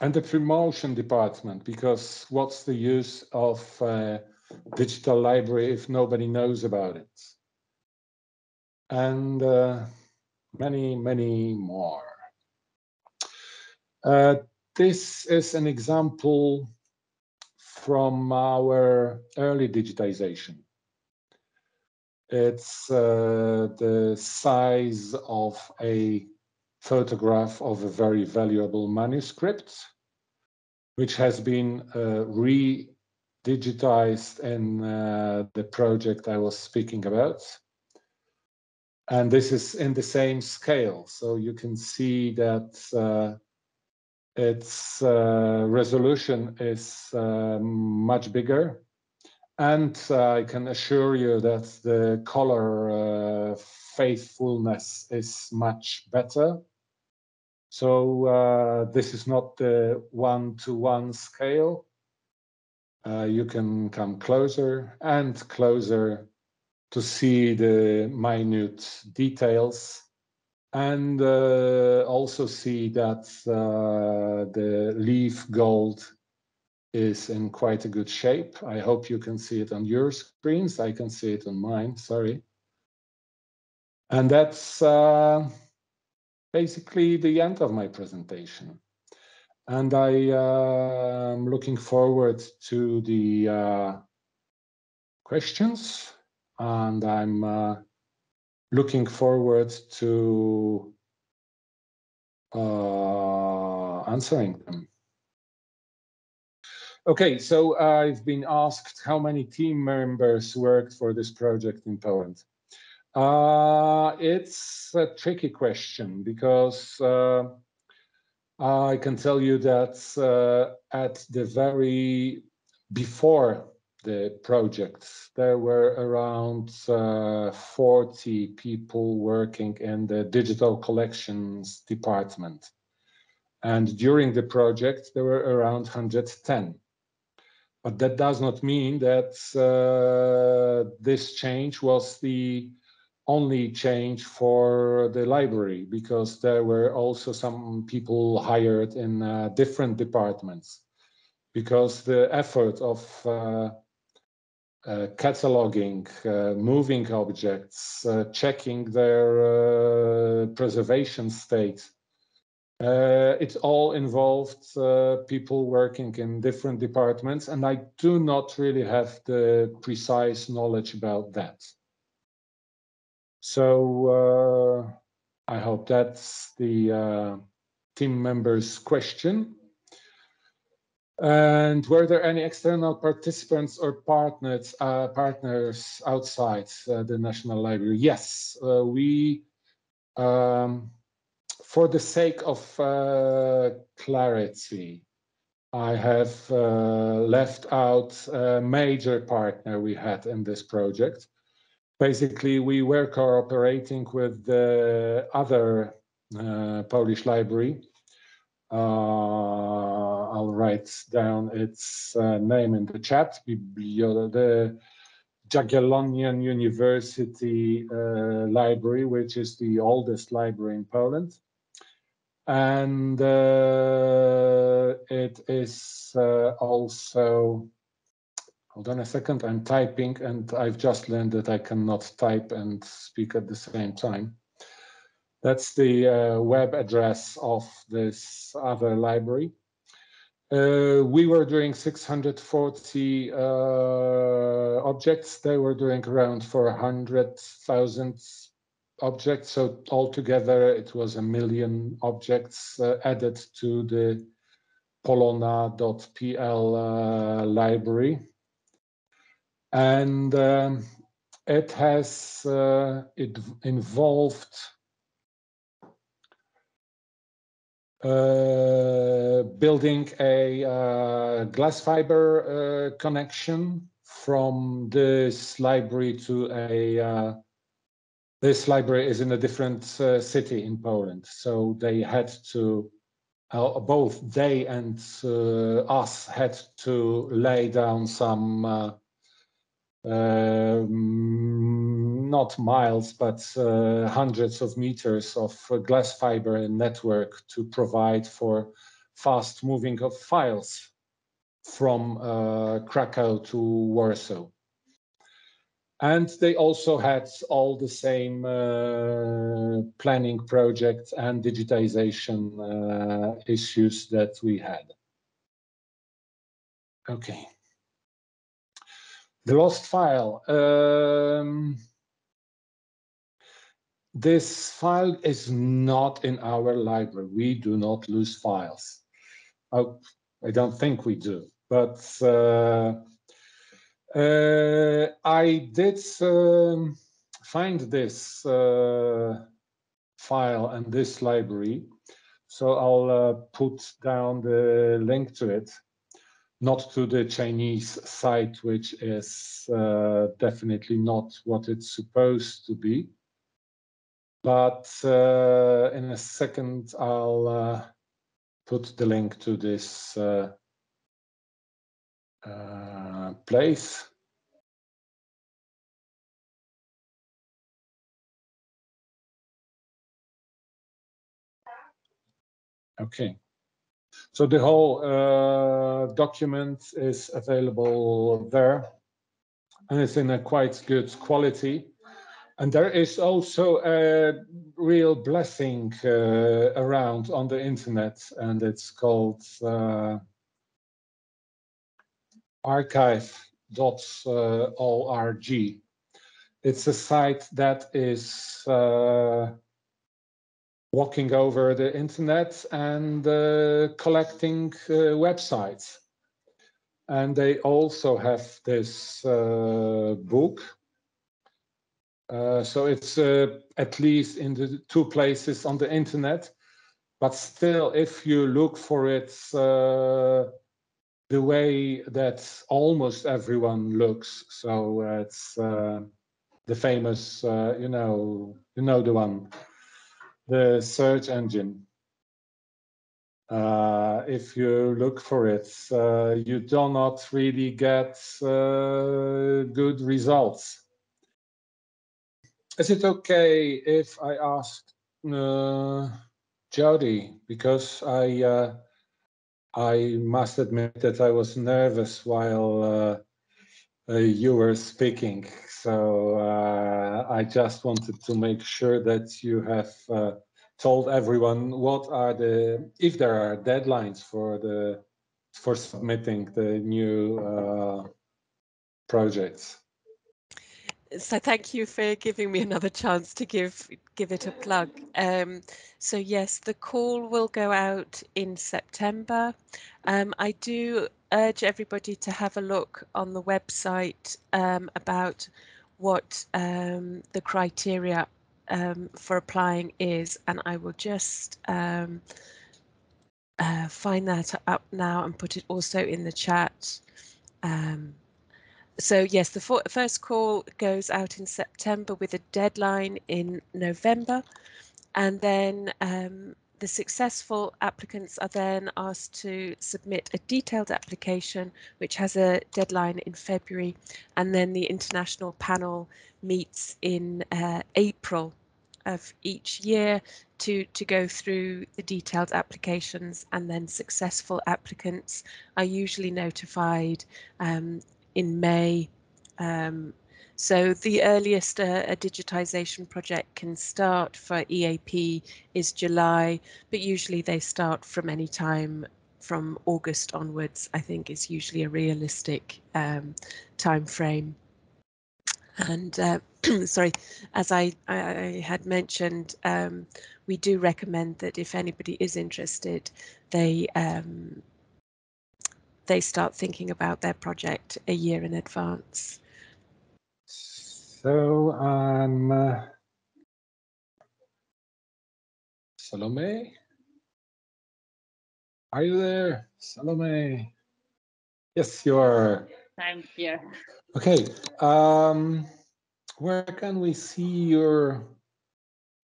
And the promotion department, because what's the use of a digital library if nobody knows about it? And many more. This is an example from our early digitization. It's the size of a photograph of a very valuable manuscript, which has been re-digitized in the project I was speaking about. And this is in the same scale. So you can see that its resolution is much bigger. And I can assure you that the color faithfulness is much better. So this is not the one-to-one scale. You can come closer and closer to see the minute details, and also see that the leaf gold is in quite a good shape. I hope you can see it on your screens. I can see it on mine, sorry. And that's basically the end of my presentation. And I am looking forward to the questions, and I'm looking forward to answering them. Okay, so I've been asked how many team members worked for this project in Poland. It's a tricky question because I can tell you that at the very before the project, there were around 40 people working in the digital collections department. And during the project, there were around 110. But that does not mean that this change was the only change for the library, because there were also some people hired in different departments, because the effort of cataloging, moving objects, checking their preservation state, it all involved people working in different departments, and I do not really have the precise knowledge about that. So I hope that's the team members' question. And were there any external participants or partners outside the National Library? Yes, we. For the sake of clarity, I have left out a major partner we had in this project. Basically, we were cooperating with the other Polish library. I'll write down its name in the chat, the Jagiellonian University Library, which is the oldest library in Poland. And it is also, hold on a second, I'm typing and I've just learned that I cannot type and speak at the same time. That's the web address of this other library. We were doing 640 objects. They were doing around 400,000 objects. So altogether, it was 1 million objects added to the polona.pl library. And it has involved building a glass fiber connection from this library to a this library is in a different city in Poland, so they had to both they and us had to lay down some not miles, but hundreds of meters of glass fiber network to provide for fast moving of files from Krakow to Warsaw. And they also had all the same planning projects and digitization issues that we had. Okay. The lost file. This file is not in our library. We do not lose files. Oh, I don't think we do, but I did find this file and this library, so I'll put down the link to it, not to the Chinese site, which is definitely not what it's supposed to be. But in a second, I'll put the link to this place. Okay. So the whole document is available there, and it's in a quite good quality. And there is also a real blessing around on the internet, and it's called archive.org. It's a site that is walking over the internet and collecting websites. And they also have this book. So it's at least in the 2 places on the internet. But still, if you look for it the way that almost everyone looks, so it's the famous, you know the one, the search engine. If you look for it, you do not really get good results. Is it okay if I ask Jody, because I must admit that I was nervous while you were speaking, so I just wanted to make sure that you have told everyone what are if there are deadlines for submitting the new projects. So thank you for giving me another chance to give it a plug. So yes, the call will go out in September. I do urge everybody to have a look on the website about what the criteria for applying is, and I will just find that up now and put it also in the chat. So yes, the first call goes out in September with a deadline in November, and then the successful applicants are then asked to submit a detailed application, which has a deadline in February, and then the international panel meets in April of each year to go through the detailed applications, and then successful applicants are usually notified in May. So the earliest a digitisation project can start for EAP is July, but usually they start from any time from August onwards, I think is usually a realistic time frame. And sorry, as I had mentioned, we do recommend that if anybody is interested, they start thinking about their project a year in advance. So Salome, are you there? Salome? Yes, you are. I'm here. Okay. Where can we see your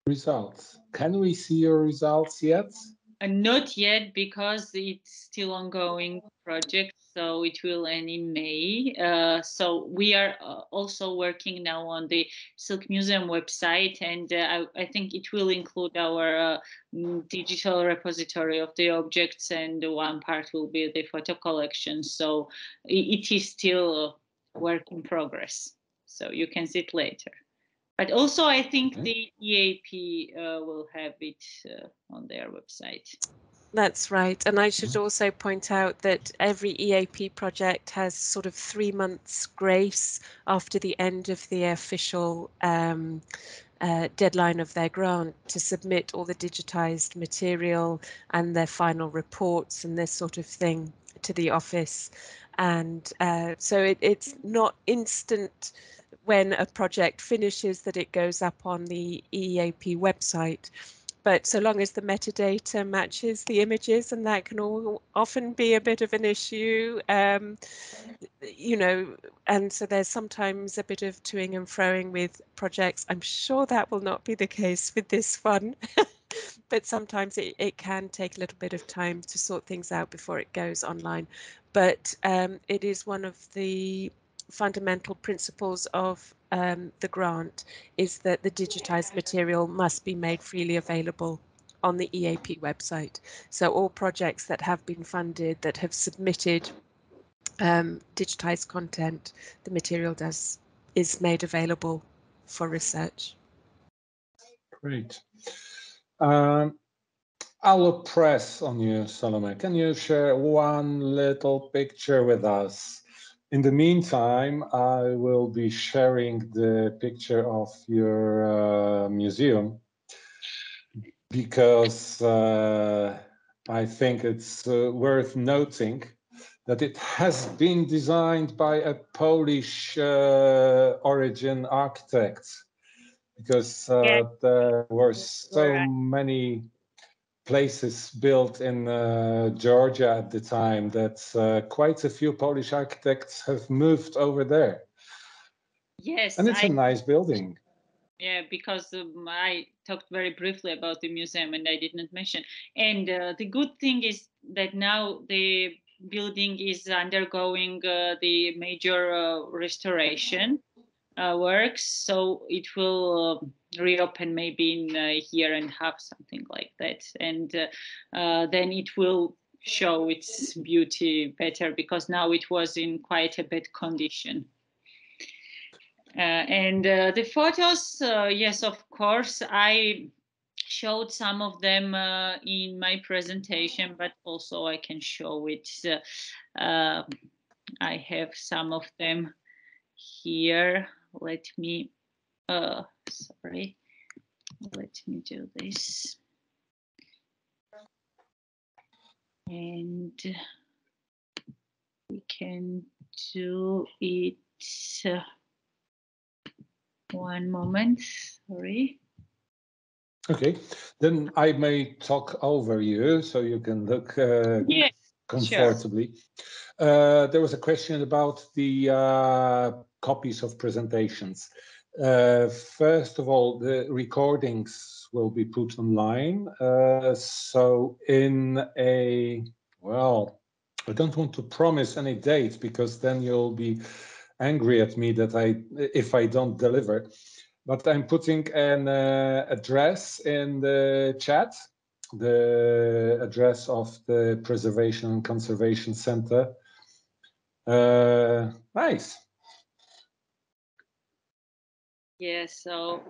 results? Can we see your results yet? Not yet, because it's still ongoing project, so it will end in May. So we are also working now on the Silk Museum website, and I think it will include our digital repository of the objects, and one part will be the photo collection. So it is still a work in progress. so you can see it later. But also, I think the EAP will have it on their website. That's right. And I should also point out that every EAP project has sort of 3 months grace after the end of the official deadline of their grant to submit all the digitized material and their final reports and this sort of thing to the office. And so it's not instant when a project finishes that it goes up on the EAP website. But so long as the metadata matches the images, and that can often be a bit of an issue, you know, and so there's sometimes a bit of toing and froing with projects. I'm sure that will not be the case with this one, but sometimes it can take a little bit of time to sort things out before it goes online. But it is one of the fundamental principles of the grant is that the digitized material must be made freely available on the EAP website. So all projects that have been funded, that have submitted digitized content, the material is made available for research. Great. I'll press on you, Salome. Can you share one little picture with us? In the meantime, I will be sharing the picture of your museum because I think it's worth noting that it has been designed by a Polish origin architect, because there were so many places built in Georgia at the time that quite a few Polish architects have moved over there. Yes. And it's a nice building. Yeah, because I talked very briefly about the museum and I did not mention. And the good thing is that now the building is undergoing the major restoration works. So it will reopen maybe in a year and a half, something like that. And then it will show its beauty better, because now it was in quite a bad condition. And the photos, yes, of course, I showed some of them in my presentation, but also I can show it. I have some of them here. Let me, sorry, let me do this. And we can do it. One moment, sorry. Okay, then I may talk over you so you can look yes, comfortably. Sure. There was a question about the copies of presentations. First of all, the recordings will be put online. So in a, well, I don't want to promise any date because then you'll be angry at me that if I don't deliver. But I'm putting an address in the chat, the address of the Preservation and Conservation Center. Nice. Yeah, so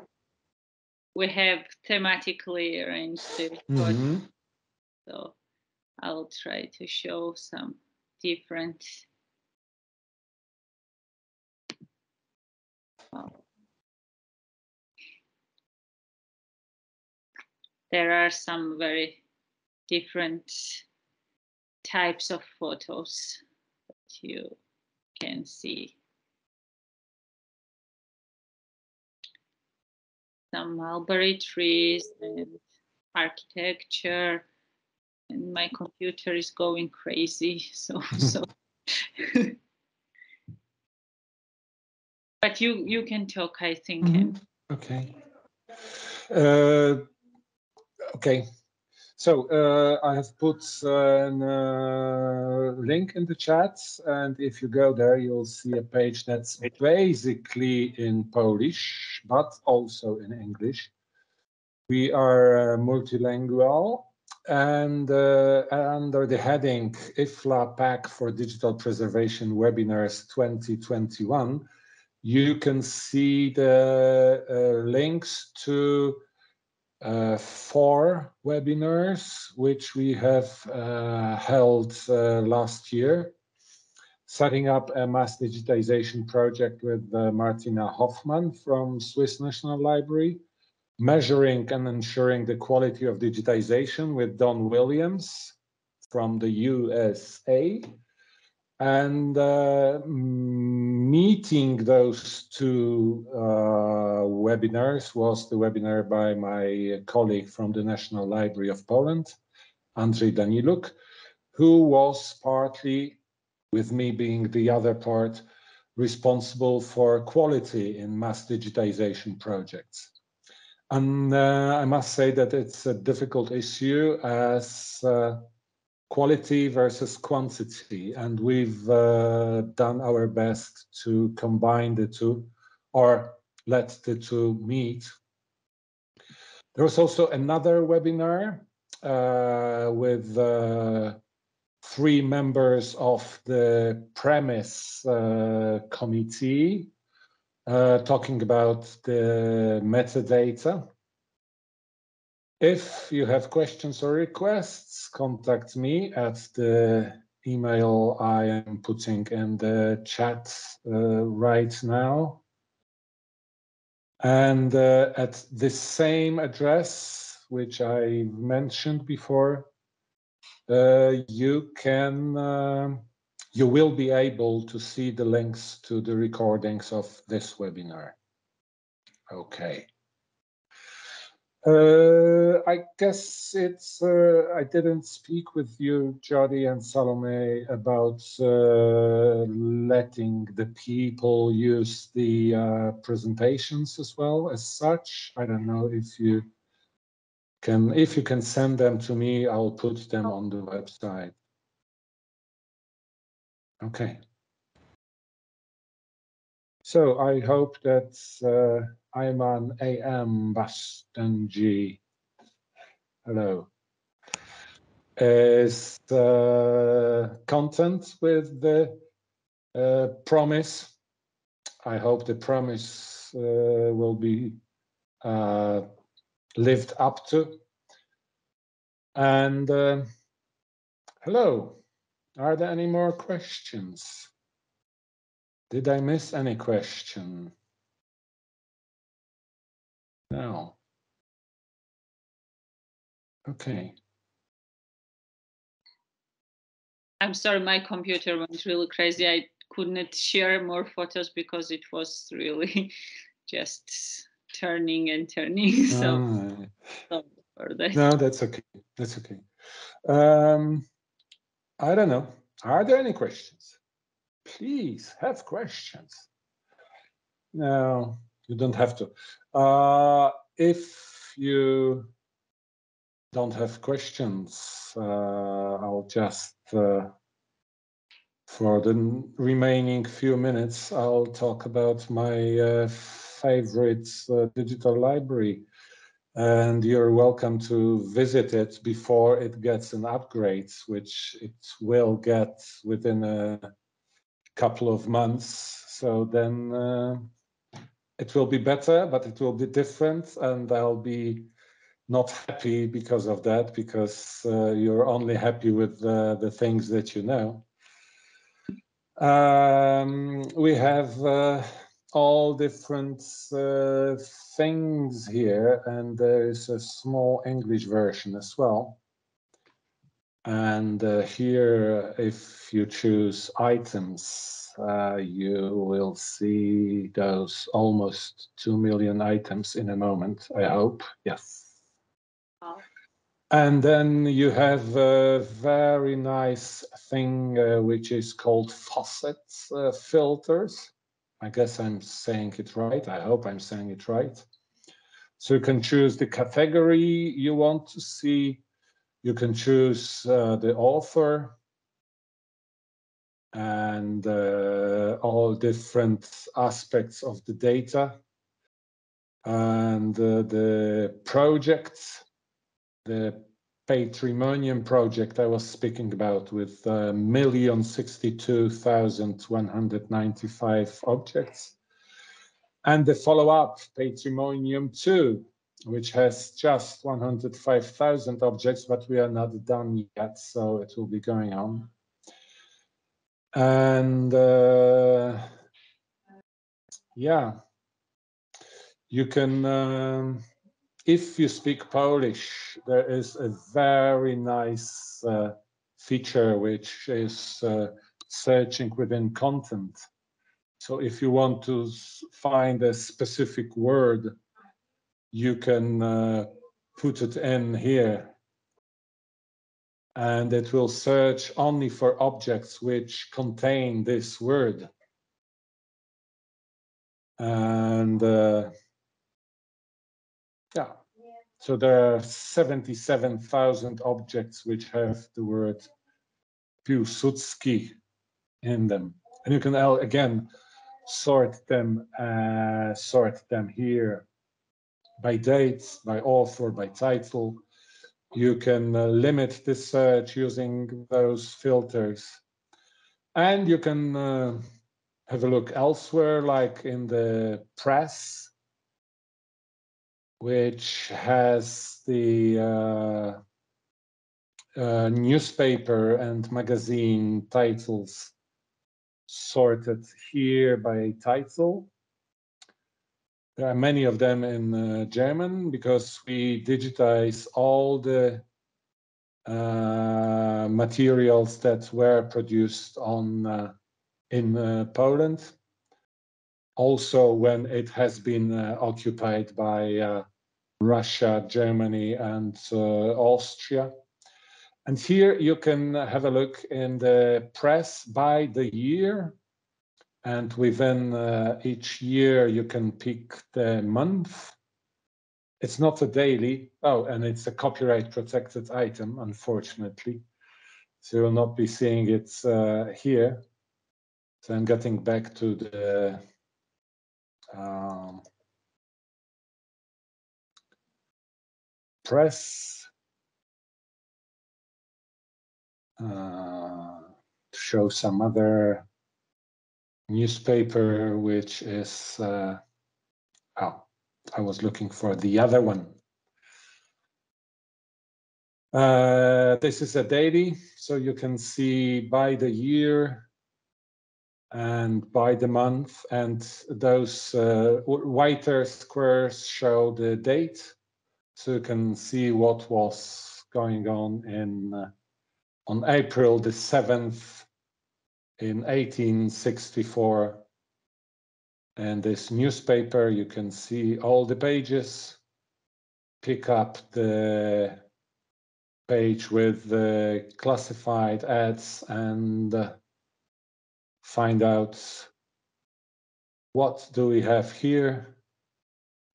we have thematically arranged it. So I'll try to show some different. There are some very different types of photos that you can see. Some mulberry trees and architecture, and my computer is going crazy. So but you can talk, I think. Okay. Okay. So I have put a link in the chat, and if you go there, you'll see a page that's basically in Polish, but also in English. We are multilingual, and under the heading IFLA Pack for Digital Preservation Webinars 2021, you can see the links to 4 webinars which we have held last year. Setting up a mass digitization project with Martina Hoffman from Swiss National Library. Measuring and ensuring the quality of digitization with Don Williams from the USA. And meeting those 2 webinars was the webinar by my colleague from the National Library of Poland, Andrzej Daniluk, who was partly, with me being the other part, responsible for quality in mass digitization projects. And I must say that it's a difficult issue as quality versus quantity, and we've done our best to combine the 2 or let the 2 meet. There was also another webinar with 3 members of the premise committee talking about the metadata. If you have questions or requests, contact me at the email I am putting in the chat right now. And at the same address, which I mentioned before, you will be able to see the links to the recordings of this webinar. Okay. I guess it's, I didn't speak with you, Jody and Salome, about letting the people use the presentations as well as such. I don't know if you can send them to me, I'll put them on the website. Okay. So I hope that Ayman AM Bastanji, hello, is content with the promise. I hope the promise will be lived up to. And hello, are there any more questions? Did I miss any question? No. Okay. I'm sorry, my computer went really crazy. I couldn't share more photos because it was really just turning and turning. So sorry for that. No, that's okay. That's okay. I don't know. Are there any questions? Please have questions. No, you don't have to. If you don't have questions, I'll just, for the remaining few minutes, I'll talk about my favorite digital library. And you're welcome to visit it before it gets an upgrade, which it will get within a couple of months. So then it will be better, but it will be different, and I'll be not happy because of that, because you're only happy with the things that you know. We have all different things here, and there is a small English version as well. And here, if you choose items, you will see those almost 2 million items in a moment, I hope. Yes. Wow. And then you have a very nice thing which is called Faucets Filters. I guess I'm saying it right. I hope I'm saying it right. So you can choose the category you want to see. You can choose the author and all different aspects of the data and the projects, the Patrimonium project I was speaking about with 1,062,195 objects. And the follow-up, Patrimonium 2, which has just 105,000 objects, but we are not done yet, so it will be going on. And yeah, you can, if you speak Polish, there is a very nice feature which is searching within content. So if you want to find a specific word, you can put it in here, and it will search only for objects which contain this word. And yeah, so there are 77,000 objects which have the word Piłsudski in them. And you can again sort them here by dates, by author, by title. You can limit the search using those filters. And you can have a look elsewhere, like in the press, which has the newspaper and magazine titles sorted here by title. There are many of them in German because we digitize all the materials that were produced in Poland. Also, when it has been occupied by Russia, Germany, and Austria. And here you can have a look in the press by the year. And within each year, you can pick the month. It's not a daily. Oh, and it's a copyright protected item, unfortunately. So you'll not be seeing it here. So I'm getting back to the press to show some other newspaper, which is, oh, I was looking for the other one. This is a daily, so you can see by the year and by the month, and those whiter squares show the date, so you can see what was going on April the 7th in 1864. And this newspaper, you can see all the pages, pick up the page with the classified ads and find out what do we have here.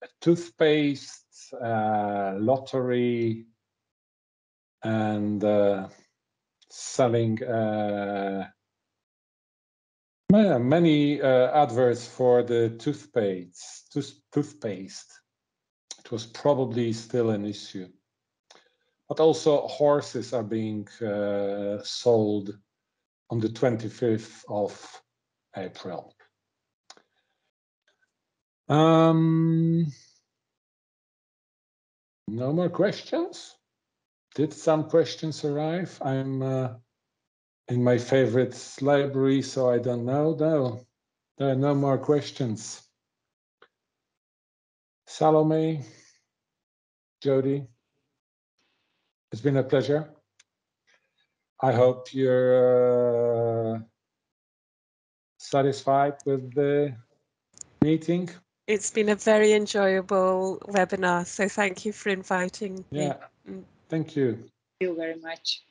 A toothpaste, lottery, and selling many adverts for the toothpaste. It was probably still an issue. But also horses are being sold on the 25th of April. No more questions? Did some questions arrive? I'm in my favorite library, so I don't know. No, there are no more questions. Salome, Jody, it's been a pleasure. I hope you're satisfied with the meeting. It's been a very enjoyable webinar, so thank you for inviting me. Yeah, thank you. Thank you very much.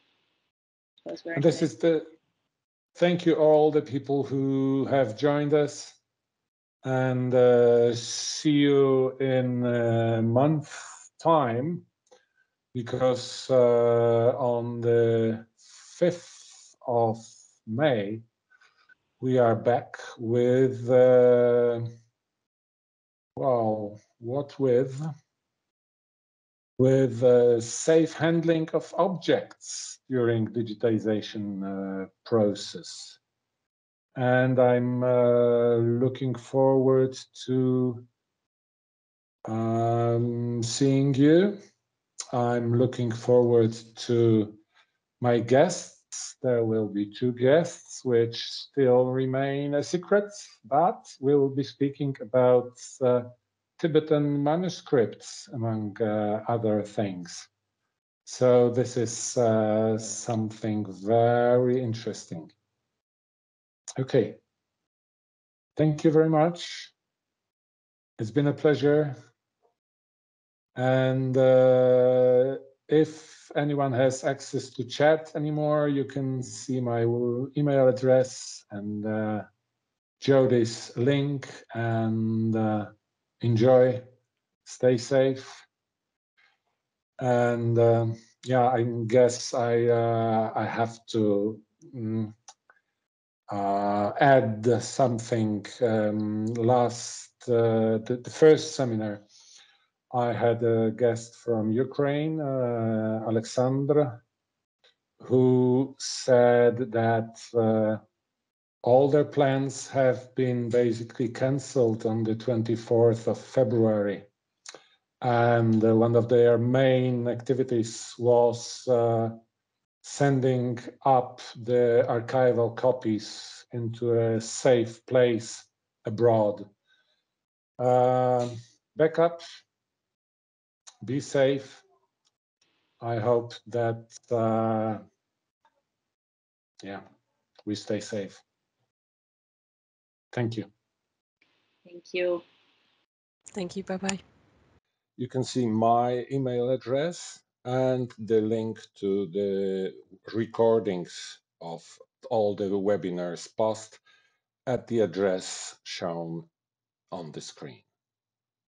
It was very And this nice. is the thank you all the people who have joined us, and see you in a month's time, because on the 5th of May we are back with well, what with safe handling of objects during digitization process. and I'm looking forward to seeing you. I'm looking forward to my guests. There will be 2 guests, which still remain a secret, but we'll be speaking about Tibetan manuscripts, among other things. So this is something very interesting. Okay. Thank you very much. It's been a pleasure. And if anyone has access to chat anymore, you can see my email address and Jody's link, and enjoy, stay safe. And yeah, I guess I have to add something. The first seminar, I had a guest from Ukraine, Alexandra, who said that all their plans have been basically cancelled on the 24th of February. And one of their main activities was sending up the archival copies into a safe place abroad. Backup, be safe. I hope that, yeah, we stay safe. Thank you. Thank you. Thank you. Bye-bye. You can see my email address and the link to the recordings of all the webinars past at the address shown on the screen.